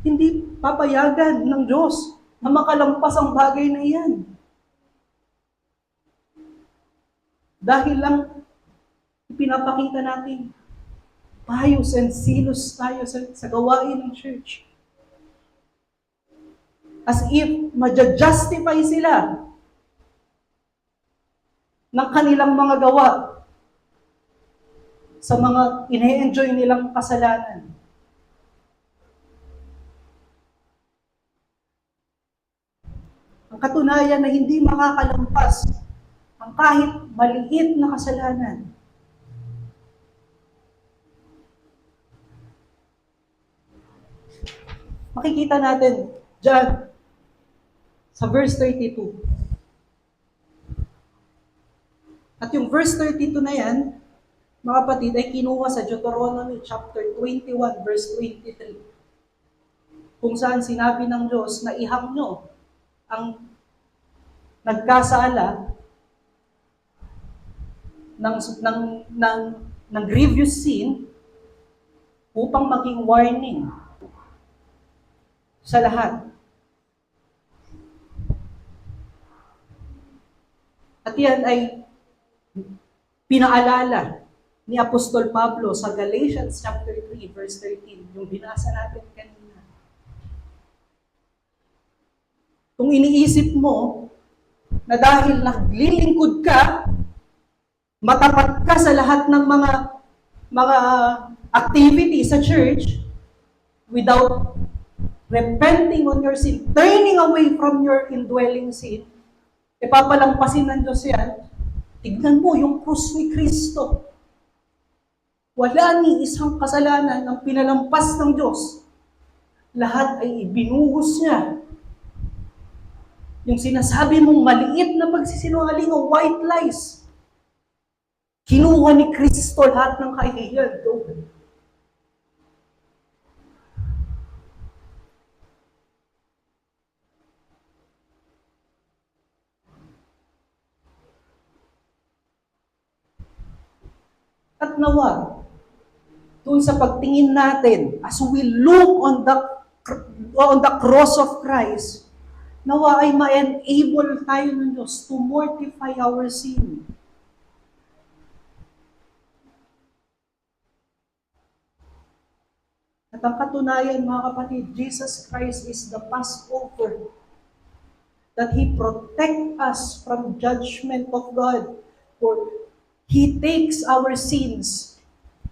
Hindi papayagan ng Diyos na makalampas ang bagay na iyan. Dahil lang ipinapakita natin, pious and zealous tayo sa gawain ng church. As if ma-justify sila ng kanilang mga gawa sa mga ine-enjoy nilang kasalanan. Ang katunayan na hindi makakalampas ang kahit maliit na kasalanan. Makikita natin dyan sa verse 32. At yung verse 32 na yan, mga kapatid, ay kinuha sa Deuteronomy chapter 21, verse 23. Kung saan sinabi ng Diyos na ihang nyo ang nagkasala ng grievous sin upang maging warning sa lahat. At yan ay pinaalala ni Apostol Pablo sa Galatians chapter 3, verse 13, yung binasa natin kanina. Kung iniisip mo na dahil naglilingkod ka, matapat ka sa lahat ng mga activities sa church without repenting on your sin, turning away from your indwelling sin, papalampasin ng Diyos yan. Tignan mo yung krus ni Kristo. Wala ni isang kasalanan ang pinalampas ng Diyos. Lahat ay ibinuhos niya. Yung sinasabi mong maliit na pagsisinungaling o white lies, kinuha ni Kristo lahat ng kahihiyan doon. At nawa, doon sa pagtingin natin, as we look on the cross of Christ, nawa ay ma-enable tayo ng Diyos to mortify our sin. At ang katunayan, mga kapatid, Jesus Christ is the Passover, that He protect us from judgment of God. For He takes our sins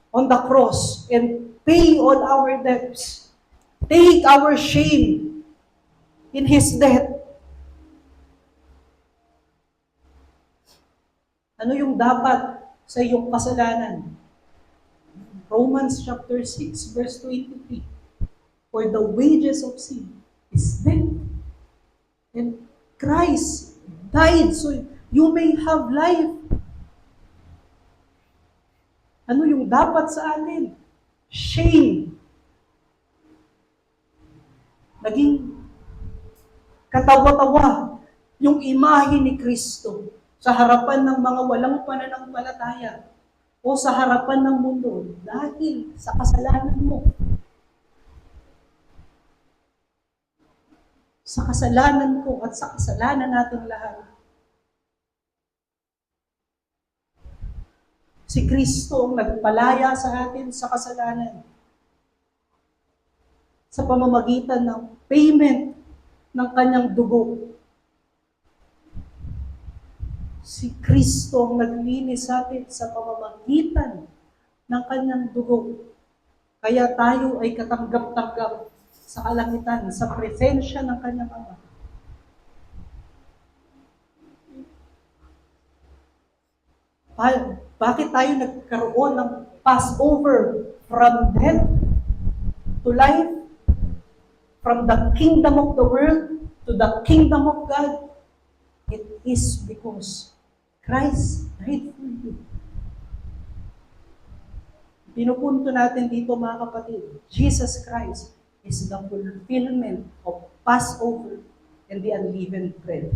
on the cross and pay all our debts. Take our shame in His death. Ano yung dapat sa iyong kasalanan? Romans chapter 6, verse 23. For the wages of sin is death. And Christ died so you may have life. Ano yung dapat sa atin? Shame. Naging katawa-tawa yung imahe ni Kristo sa harapan ng mga walang pananampalataya o sa harapan ng mundo dahil sa kasalanan mo. Sa kasalanan ko at sa kasalanan nating lahat. Si Kristo ang nagpalaya sa atin sa kasalanan sa pamamagitan ng payment ng kanyang dugo. Si Kristo ang naglinis sa atin sa pamamagitan ng kanyang dugo. Kaya tayo ay katanggap-tanggap sa kalangitan, sa presensya ng kanyang Ama. Bakit tayo nagkaroon ng Passover from death to life? From the kingdom of the world to the kingdom of God? It is because Christ died for you. Pinupunto natin dito, mga kapatid, Jesus Christ is the fulfillment of Passover and the unleavened bread.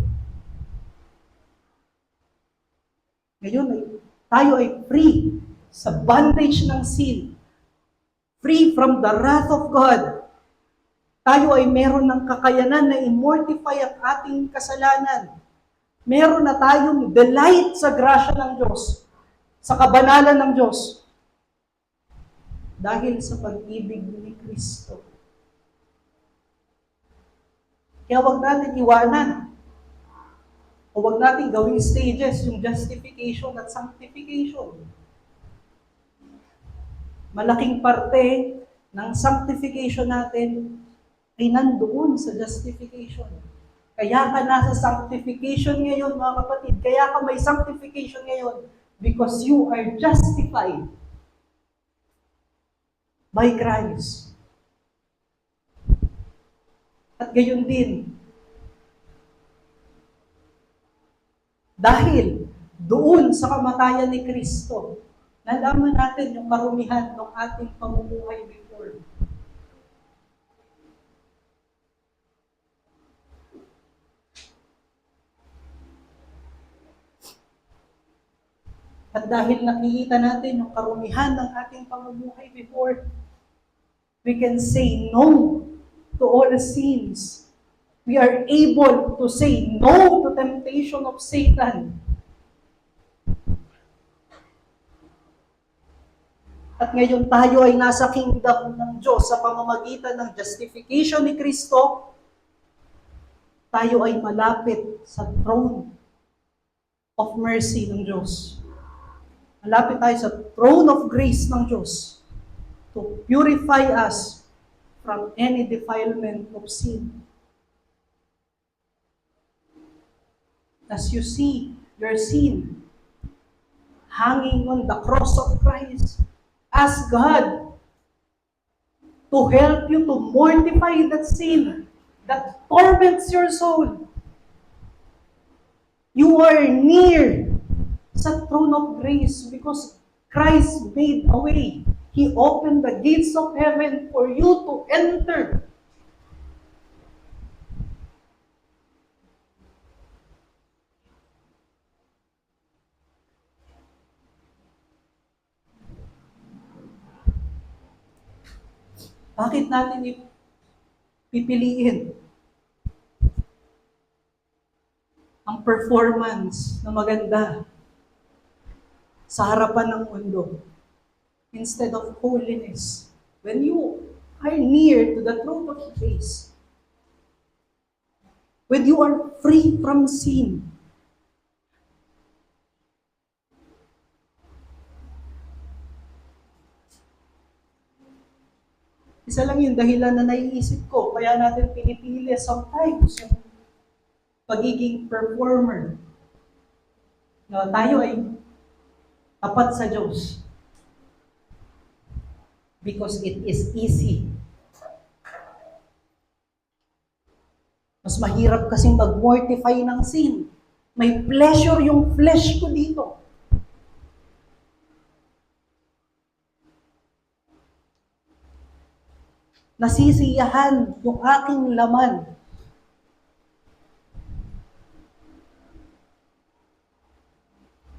Ngayon, tayo ay free sa bondage ng sin. Free from the wrath of God. Tayo ay meron ng kakayanan na i-mortify ang ating kasalanan. Meron na tayong delight sa grasya ng Diyos, sa kabanalan ng Diyos. Dahil sa pag-ibig ni Kristo. Kaya huwag natin iwanan. O huwag natin gawing stages yung justification at sanctification. Malaking parte ng sanctification natin ay nandoon sa justification. Kaya ka nasa sanctification ngayon, mga kapatid. Kaya ka may sanctification ngayon because you are justified by Christ. At gayon din, dahil doon sa kamatayan ni Kristo, nalaman natin yung karumihan ng ating pamumuhay before. At dahil nakikita natin yung karumihan ng ating pamumuhay before, we can say no to all the sins. We are able to say no to temptation of Satan. At ngayon tayo ay nasa kingdom ng Diyos sa pamamagitan ng justification ni Kristo. Tayo ay malapit sa throne of mercy ng Diyos. Malapit tayo sa throne of grace ng Diyos to purify us from any defilement of sin. As you see your sin hanging on the cross of Christ, ask God to help you to mortify that sin that torments your soul. You are near sa throne of grace because Christ made a way. He opened the gates of heaven for you to enter. Bakit natin pipiliin ang performance na maganda sa harapan ng mundo instead of holiness? When you are near to the throne of grace, when you are free from sin, isa lang yung dahilan na naiisip ko, kaya natin pinipili sometimes yung pagiging performer. No, tayo ay tapat sa Diyos. Because it is easy. Mas mahirap kasing mag-mortify ng sin. May pleasure yung flesh ko dito. Nasisiyahan yung aking laman.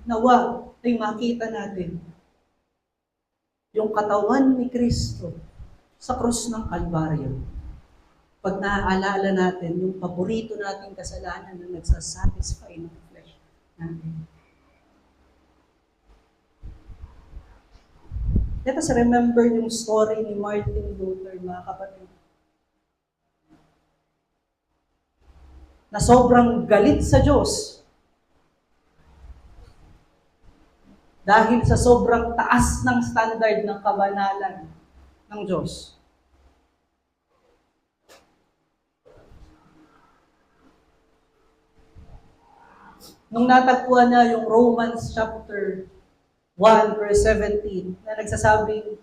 Nawa ay makita natin yung katawan ni Kristo sa krus ng Kalbaryo. Pag naaalala natin yung paborito nating kasalanan na nagsasatisfy ng flesh natin. Let us remember yung story ni Martin Luther, mga kapatid. Na sobrang galit sa Diyos dahil sa sobrang taas ng standard ng kabanalan ng Diyos. Nung natagpuan niya yung Romans chapter 1 verse 17 na nagsasabing,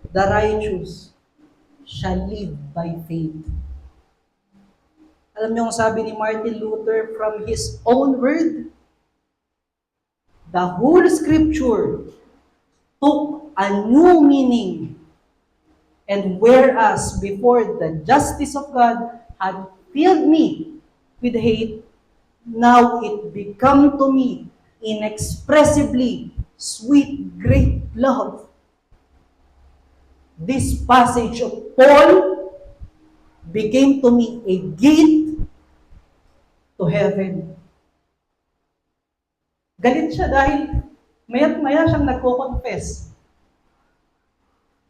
the righteous shall live by faith. Alam niyo ang sabi ni Martin Luther from his own word? The whole scripture took a new meaning. And whereas before the justice of God had filled me with hate, now it become to me inexpressibly sweet, great love. This passage of Paul became to me a gate to heaven. Galit siya dahil maya't maya siyang nagko-confess.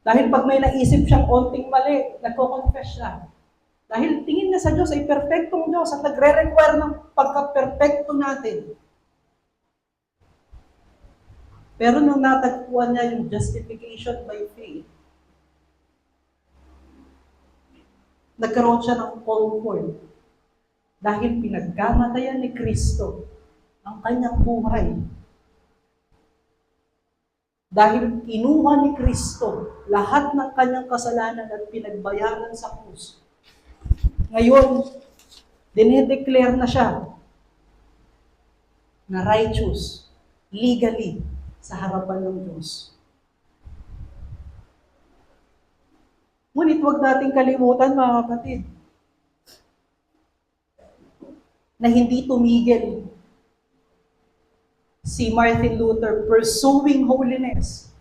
Dahil pag may naisip siyang onting mali, nagko-confess siya. Dahil tingin niya sa Diyos ay perfectong Diyos at nagre-require ng pagka-perfecto natin. Pero nung natagpuan niya yung justification by faith, nagkaroon siya ng comfort dahil pinagkamatayan ni Kristo ang kanyang buhay. Dahil kinuha ni Kristo lahat ng kanyang kasalanan at pinagbayaran sa krus. Ngayon, dinedeclare na siya na righteous, legally, sa harapan ng Diyos. Ngunit huwag nating kalimutan, mga kapatid, na hindi tumigil si Martin Luther pursuing holiness.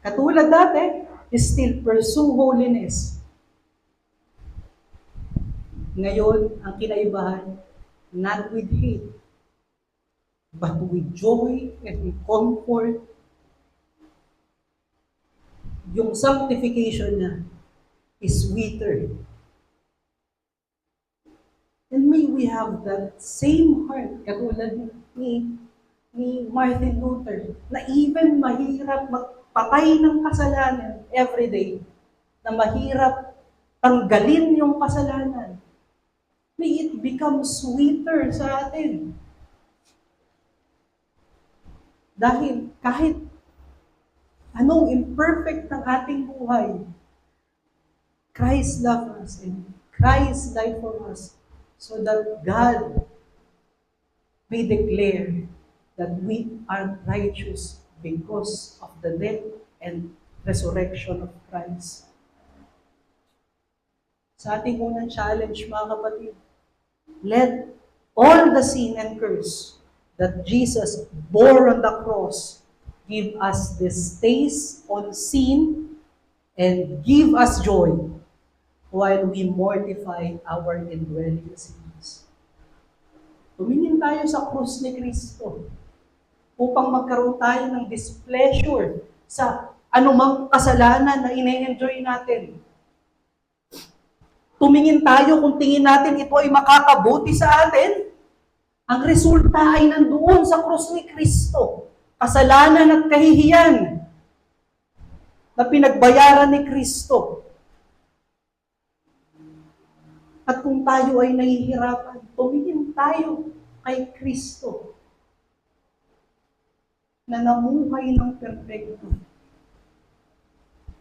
Katulad dati, still pursue holiness. Ngayon, ang kinaibahan, not with hate, but with joy and with comfort. Yung sanctification niya is sweeter. And may we have that same heart, katulad ni Martin Luther, na even mahirap magpatay ng kasalanan every day, na mahirap tanggalin yung kasalanan, may it become sweeter sa atin. Dahil kahit anong imperfect ng ating buhay, Christ loved us and Christ died for us so that God may declare that we are righteous because of the death and resurrection of Christ. Sa ating unang challenge, mga kapatid, let all the sin and curse that Jesus bore on the cross Give us this taste on sin and give us joy while we mortify our indwelling sins. Tumingin tayo sa krus ni Kristo upang magkaroon tayo ng displeasure sa anumang kasalanan na ine-enjoy natin. Tumingin tayo kung tingin natin ito ay makakabuti sa atin. Ang resulta ay nandoon sa krus ni Kristo. Kasalanan at kahihiyan na pinagbayaran ni Kristo. At kung tayo ay nahihirapan, tumingin tayo kay Kristo na namuhay ng perpekto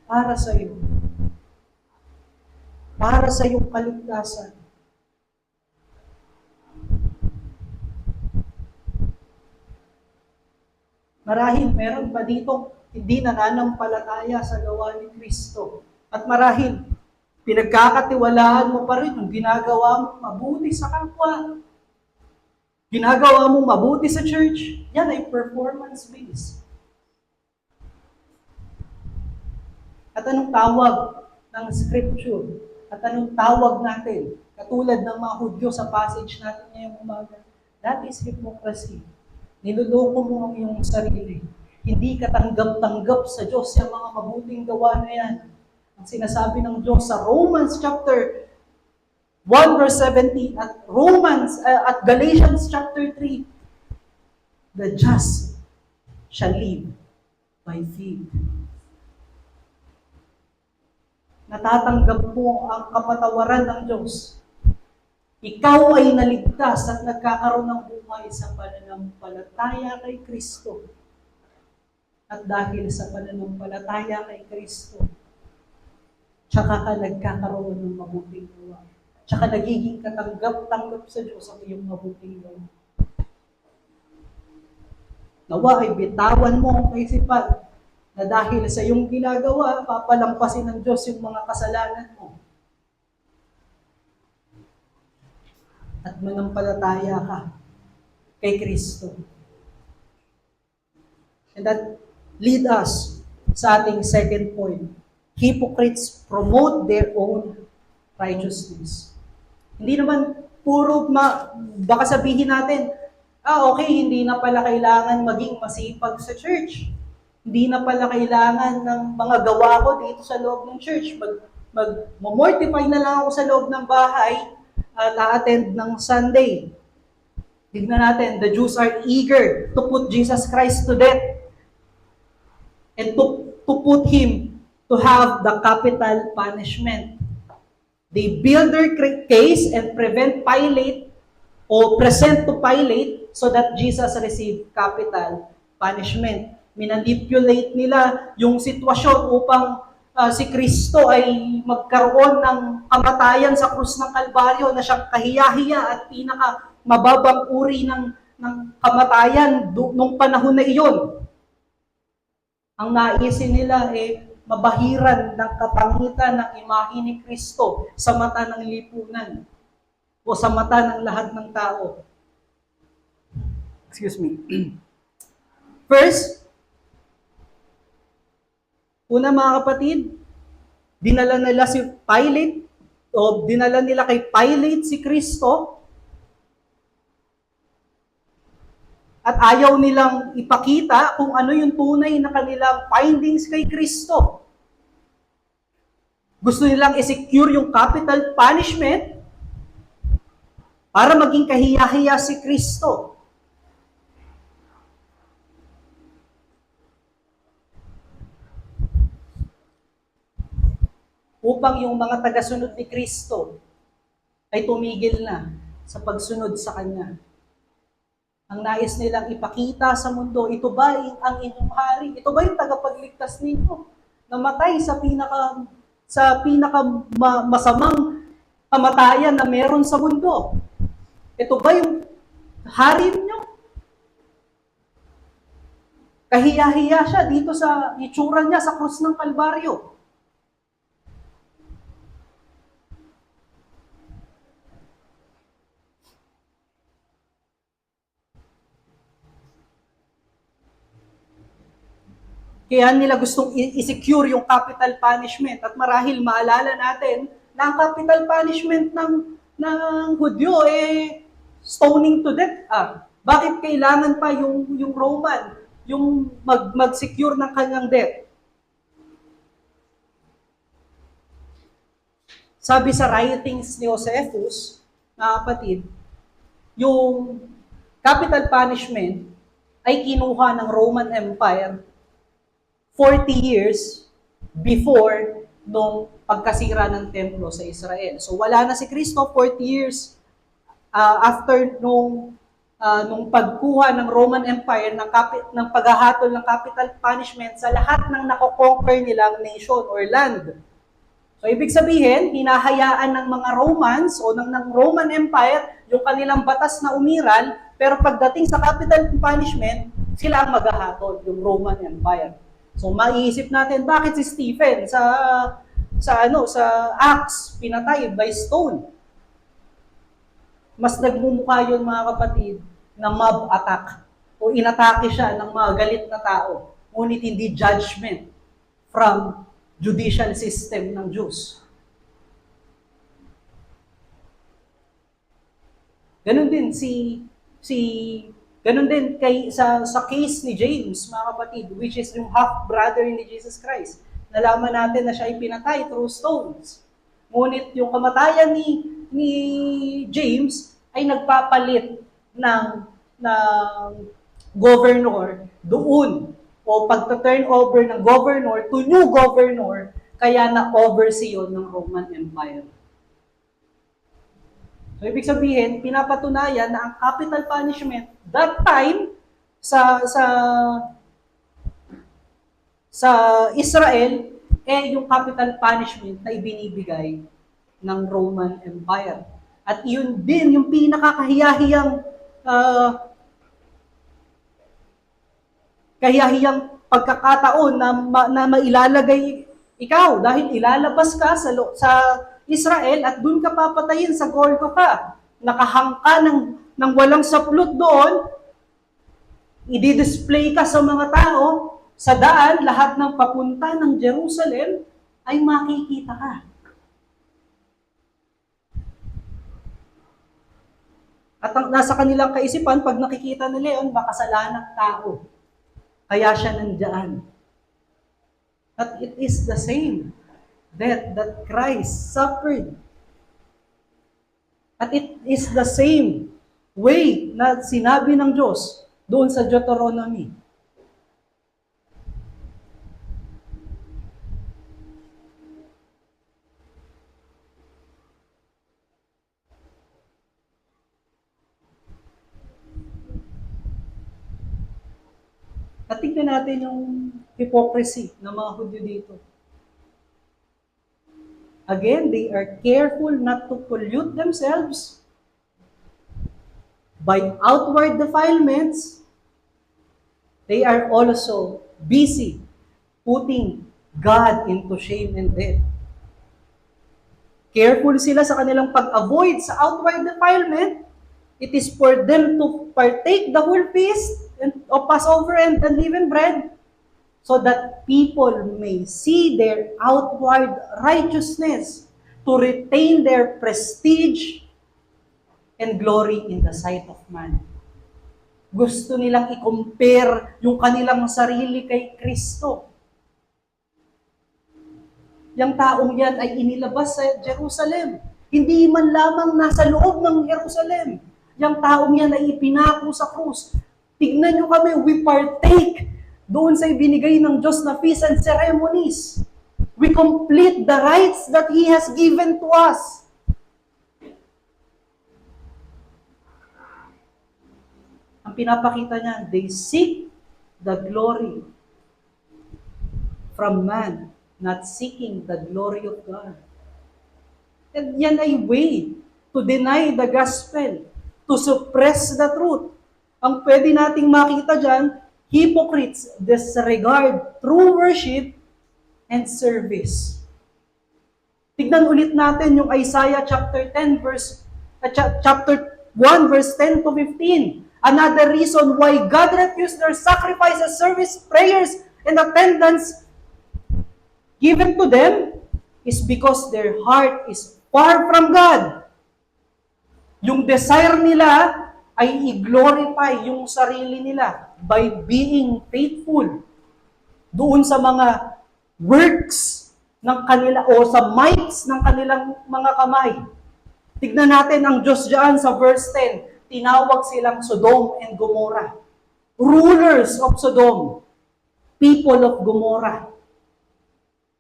para sa iyo. Para sa iyong kaligtasan. Marahil meron ba dito hindi nananampalataya sa gawa ni Kristo? At marahil, pinagkakatiwalaan mo pa rin yung ginagawa mo mabuti sa kapwa. Ginagawa mo mabuti sa church. Yan ay performance-based. At anong tawag ng scripture? At anong tawag natin? Katulad ng mga Hudyo sa passage natin ngayong umaga. That is hypocrisy. Niloloko mo ang iyong sarili. Hindi ka tanggap-tanggap sa Diyos yung mga mabuting gawa na yan. Ang sinasabi ng Diyos sa Romans chapter 1 verse 17 at Galatians chapter 3, the just shall live by faith. Natatanggap mo ang kapatawaran ng Diyos. Ikaw ay naligtas at nagkakaroon ng buhay sa pananampalataya kay Kristo. At dahil sa pananampalataya kay Kristo, tsaka ka nagkakaroon ng mabuting gawa. Tsaka nagiging katanggap-tanggap sa Diyos ang iyong mabuting gawa. Nawa ay bitawan mo ang kaisipan na dahil sa iyong ginagawa, papalampasin ng Diyos yung mga kasalanan mo. At manampalataya ka kay Kristo. And that lead us sa ating second point. Hypocrites promote their own righteousness. Hindi naman baka sabihin natin, okay, hindi na pala kailangan maging masipag sa church. Hindi na pala kailangan ng mga gawa ko dito sa loob ng church. Mag-mortify na lang ako sa loob ng bahay at a-attend ng Sunday. Tignan natin, the Jews are eager to put Jesus Christ to death and to put Him to have the capital punishment. They build their case and present to Pilate so that Jesus receive capital punishment. Minanipulate nila yung sitwasyon upang si Kristo ay magkaroon ng kamatayan sa krus ng Kalbaryo na siyang kahiya-hiya at pinaka mababang uri ng kamatayan nung panahon na iyon. Ang naisin nila mabahiran ng kapangitan ng imahe ni Kristo sa mata ng lipunan o sa mata ng lahat ng tao. Excuse me. First, una mga kapatid, dinala nila kay Pilate si Kristo at ayaw nilang ipakita kung ano yung tunay na kanilang findings kay Kristo. Gusto nilang i-secure yung capital punishment para maging kahiya-hiya si Kristo. Upang yung mga tagasunod ni Kristo ay tumigil na sa pagsunod sa Kanya. Ang nais nilang ipakita sa mundo, ito ba ang inyong hari? Ito ba yung tagapagligtas ninyo? Namatay sa masamang kamatayan na meron sa mundo. Ito ba yung hari ninyo? Kahiya-hiya siya dito sa itsura niya sa krus ng Kalbaryo. Kaya nila gustong i-secure yung capital punishment. At marahil maalala natin na ang capital punishment ng Hudyo stoning to death. Bakit kailangan pa yung Roman yung mag-secure ng kanyang death? Sabi sa writings ni Josephus, na kapatid, yung capital punishment ay kinuha ng Roman Empire 40 years before nung pagkasira ng templo sa Israel. So wala na si Kristo 40 years after nung pagkuha ng Roman Empire ng paghahatol ng capital punishment sa lahat ng nako-conquer nilang nation or land. So, ibig sabihin, hinahayaan ng mga Romans o ng Roman Empire yung kanilang batas na umiral, pero pagdating sa capital punishment, sila ang maghahatol, yung Roman Empire. So, maiisip natin, bakit si Stephen sa Acts, pinatay by stone? Mas nagmumukha yun, mga kapatid, na mob attack o inatake siya ng mga galit na tao, ngunit hindi judgment from judicial system ng Diyos. Ganon din ganon din sa case ni James, mga kapatid, which is yung half-brother ni Jesus Christ. Nalaman natin na siya ay pinatay through stones. Ngunit yung kamatayan ni James ay nagpapalit ng governor doon o pagta-turn over ng governor to new governor, kaya na-oversee yun ng Roman Empire. So, ibig sabihin, pinapatunayan na ang capital punishment that time sa Israel, yung capital punishment na ibinibigay ng Roman Empire. At yun din yung pinakakahiyahiyang pagkakataon na mailalagay ikaw dahil ilalabas ka sa Israel at dun ka papatayin sa Golgotha. Nakahangka ng walang saplot doon, i-display ka sa mga tao, sa daan, lahat ng papunta ng Jerusalem ay makikita ka. At nasa kanilang kaisipan, pag nakikita nila yun, makasalanang tao. Kaya siya nandiyan. But it is the same death that Christ suffered. At it is the same way na sinabi ng Diyos doon sa Deuteronomy. At tingnan natin yung hypocrisy ng mga Hudyo dito. Again, they are careful not to pollute themselves by outward defilements. They are also busy putting God into shame and death. Careful sila sa kanilang pag-avoid sa outward defilement. It is for them to partake the whole feast of Passover and unleavened bread, so that people may see their outward righteousness, to retain their prestige and glory in the sight of man. Gusto nilang i-compare yung kanilang sarili kay Kristo. Yang taong yan ay inilabas sa Jerusalem. Hindi man lamang nasa loob ng Jerusalem. Yang taong yan ay ipinako sa krus. Tignan nyo kami, we partake doon sa ibinigay ng Diyos na feasts and ceremonies. We complete the rights that He has given to us. Ang pinapakita niya, they seek the glory from man, not seeking the glory of God. And yan ay way to deny the gospel, to suppress the truth. Ang pwede nating makita dyan, hypocrites disregard true worship and service. Tignan ulit natin yung Isaiah chapter 1 verse 10 to 15. Another reason why God refused their sacrifices, service, prayers, and attendance given to them is because their heart is far from God. Yung desire nila ay i-glorify yung sarili nila by being faithful doon sa mga works ng kanila o sa mites ng kanilang mga kamay. Tignan natin ang Diyos diyan sa verse 10. Tinawag silang Sodom and Gomorrah. Rulers of Sodom, people of Gomorrah.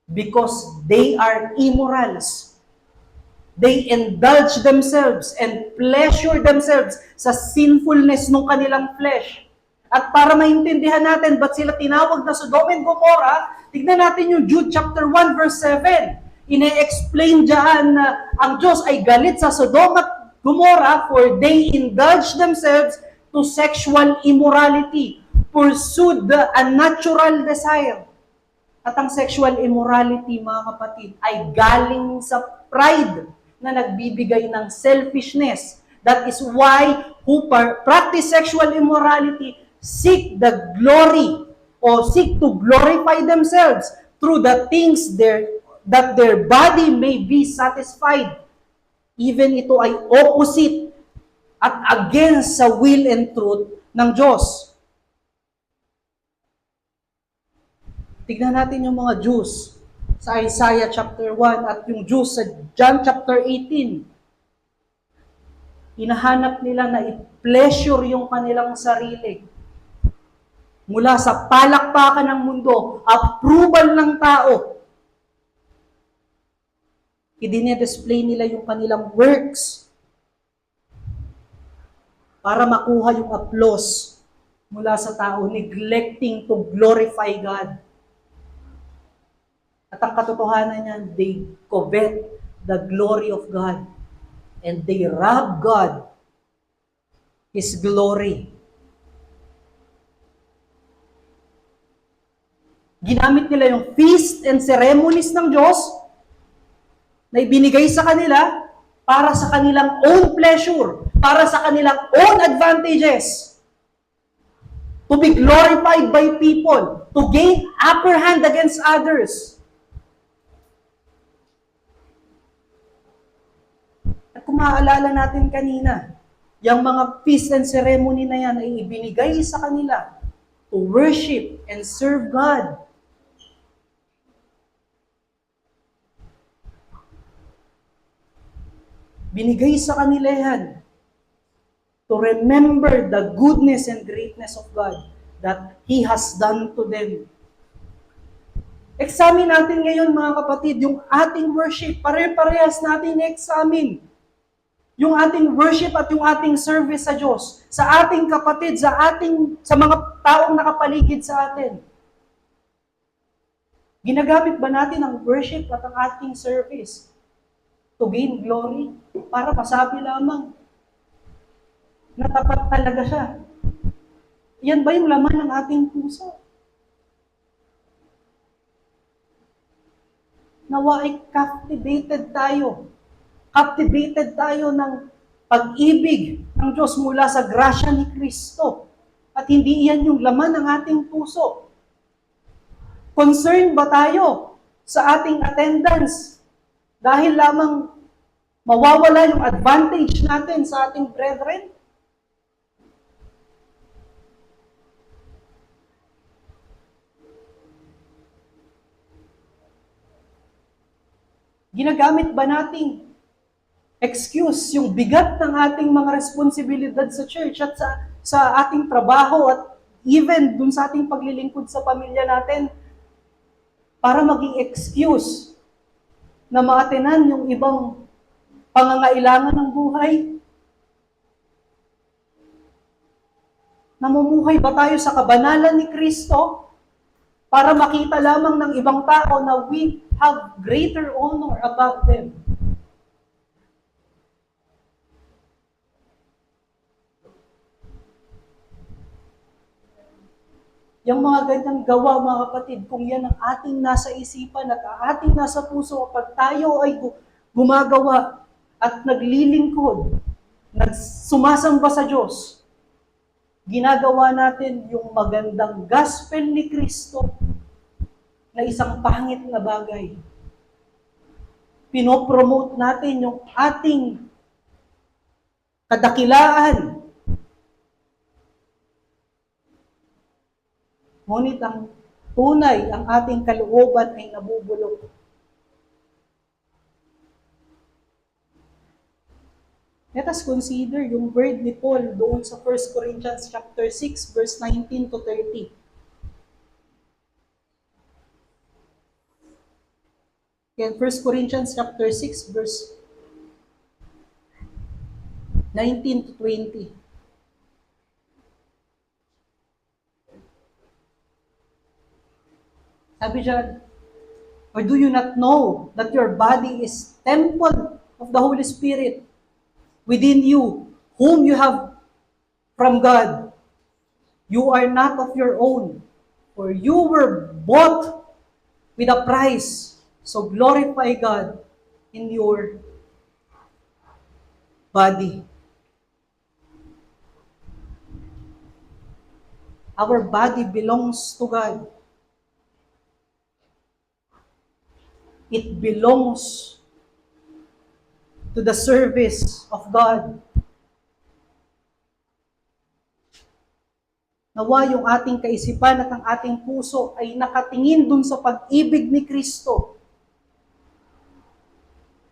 Because they are immorals. They indulge themselves and pleasure themselves sa sinfulness ng kanilang flesh. At para maintindihan natin ba't sila tinawag na Sodom and Gomorrah, tignan natin yung Jude chapter 1 verse 7. Ine-explain diyan na ang Diyos ay galit sa Sodom at Gomorrah for they indulge themselves to sexual immorality, pursued the unnatural desire. At ang sexual immorality, mga kapatid, ay galing sa pride na nagbibigay ng selfishness. That is why who practice sexual immorality seek the glory or seek to glorify themselves through the things that their body may be satisfied. Even ito ay opposite at against sa will and truth ng Diyos. Tignan natin yung mga Jews sa Isaiah chapter 1 at yung Jews sa John chapter 18. Hinahanap nila na i-pleasure yung kanilang sarili. Mula sa palakpakan ng mundo, approval ng tao. I-display nila yung kanilang works para makuha yung applause mula sa tao, neglecting to glorify God. At ang katotohanan niyan, they covet the glory of God. And they rob God His glory. Ginamit nila yung feast and ceremonies ng Diyos na ibinigay sa kanila para sa kanilang own pleasure, para sa kanilang own advantages. To be glorified by people, to gain upper hand against others. Kung maaalala natin kanina, yung mga feast and ceremony na yan ay ibinigay sa kanila to worship and serve God. Binigay sa kanila yan to remember the goodness and greatness of God that He has done to them. Examine natin ngayon, mga kapatid, yung ating worship. Pare-parehas natin i-examine yung ating worship at yung ating service sa Diyos, sa ating kapatid, sa mga taong nakapaligid sa atin. Ginagamit ba natin ang worship at ang ating service to gain glory? Para masabi lamang na tapat talaga siya. Yan ba yung laman ng ating puso? Nawa ay captivated tayo ng pag-ibig ng Diyos mula sa grasya ni Kristo. At hindi iyan yung laman ng ating puso. Concerned ba tayo sa ating attendance dahil lamang mawawala yung advantage natin sa ating brethren? Ginagamit ba nating excuse yung bigat ng ating mga responsibilidad sa church at sa ating trabaho at even dun sa ating paglilingkod sa pamilya natin para maging excuse na maatenan yung ibang pangangailangan ng buhay? Namumuhay ba tayo sa kabanalan ni Kristo para makita lamang ng ibang tao na we have greater honor above them? Yung mga ganyang gawa, mga kapatid, kung yan ang ating nasa isipan at ating nasa puso, kapag tayo ay gumagawa at naglilingkod, sumasamba sa Diyos, ginagawa natin yung magandang gospel ni Kristo na isang pangit na bagay. Pinopromote natin yung ating kadakilaan. Ngunit ang tunay, ang ating kalooban ay nabubulok. Let us consider yung word ni Paul doon sa 1 Corinthians chapter 6, verse 19 to 30. Yan, 1 Corinthians chapter 6, verse 19 to 20. Sabi dyan, or do you not know that your body is temple of the Holy Spirit within you, whom you have from God? You are not of your own, for you were bought with a price. So glorify God in your body. Our body belongs to God. It belongs to the service of God. Nawa yung ating kaisipan at ang ating puso ay nakatingin dun sa pag-ibig ni Kristo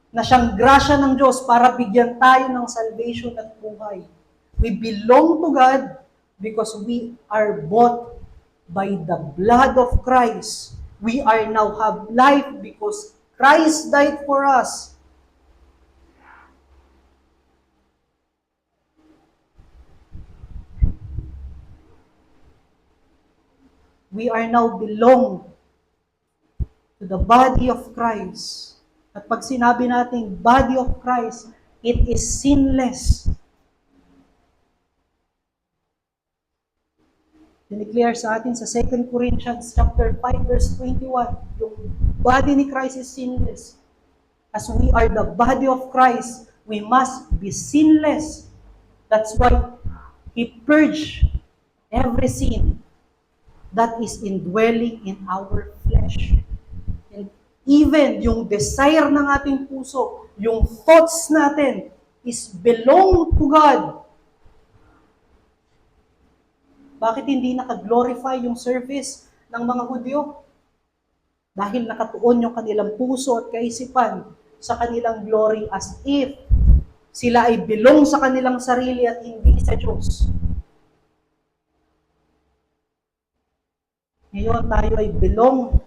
na siyang grasya ng Diyos para bigyan tayo ng salvation at buhay. We belong to God because we are bought by the blood of Christ. We are now have life because Christ died for us. We are now belong to the body of Christ. At pag sinabi natin body of Christ, it is sinless. Dineclare sa atin sa 2 Corinthians chapter 5 verse 21, yung body ni Christ is sinless. As we are the body of Christ, we must be sinless. That's why He purged every sin that is indwelling in our flesh. And even yung desire ng ating puso, yung thoughts natin is belong to God. Bakit hindi nakaglorify yung service ng mga Hudyo? Dahil nakatuon yung kanilang puso at kaisipan sa kanilang glory as if sila ay belong sa kanilang sarili at hindi sa Diyos. Ngayon tayo ay belong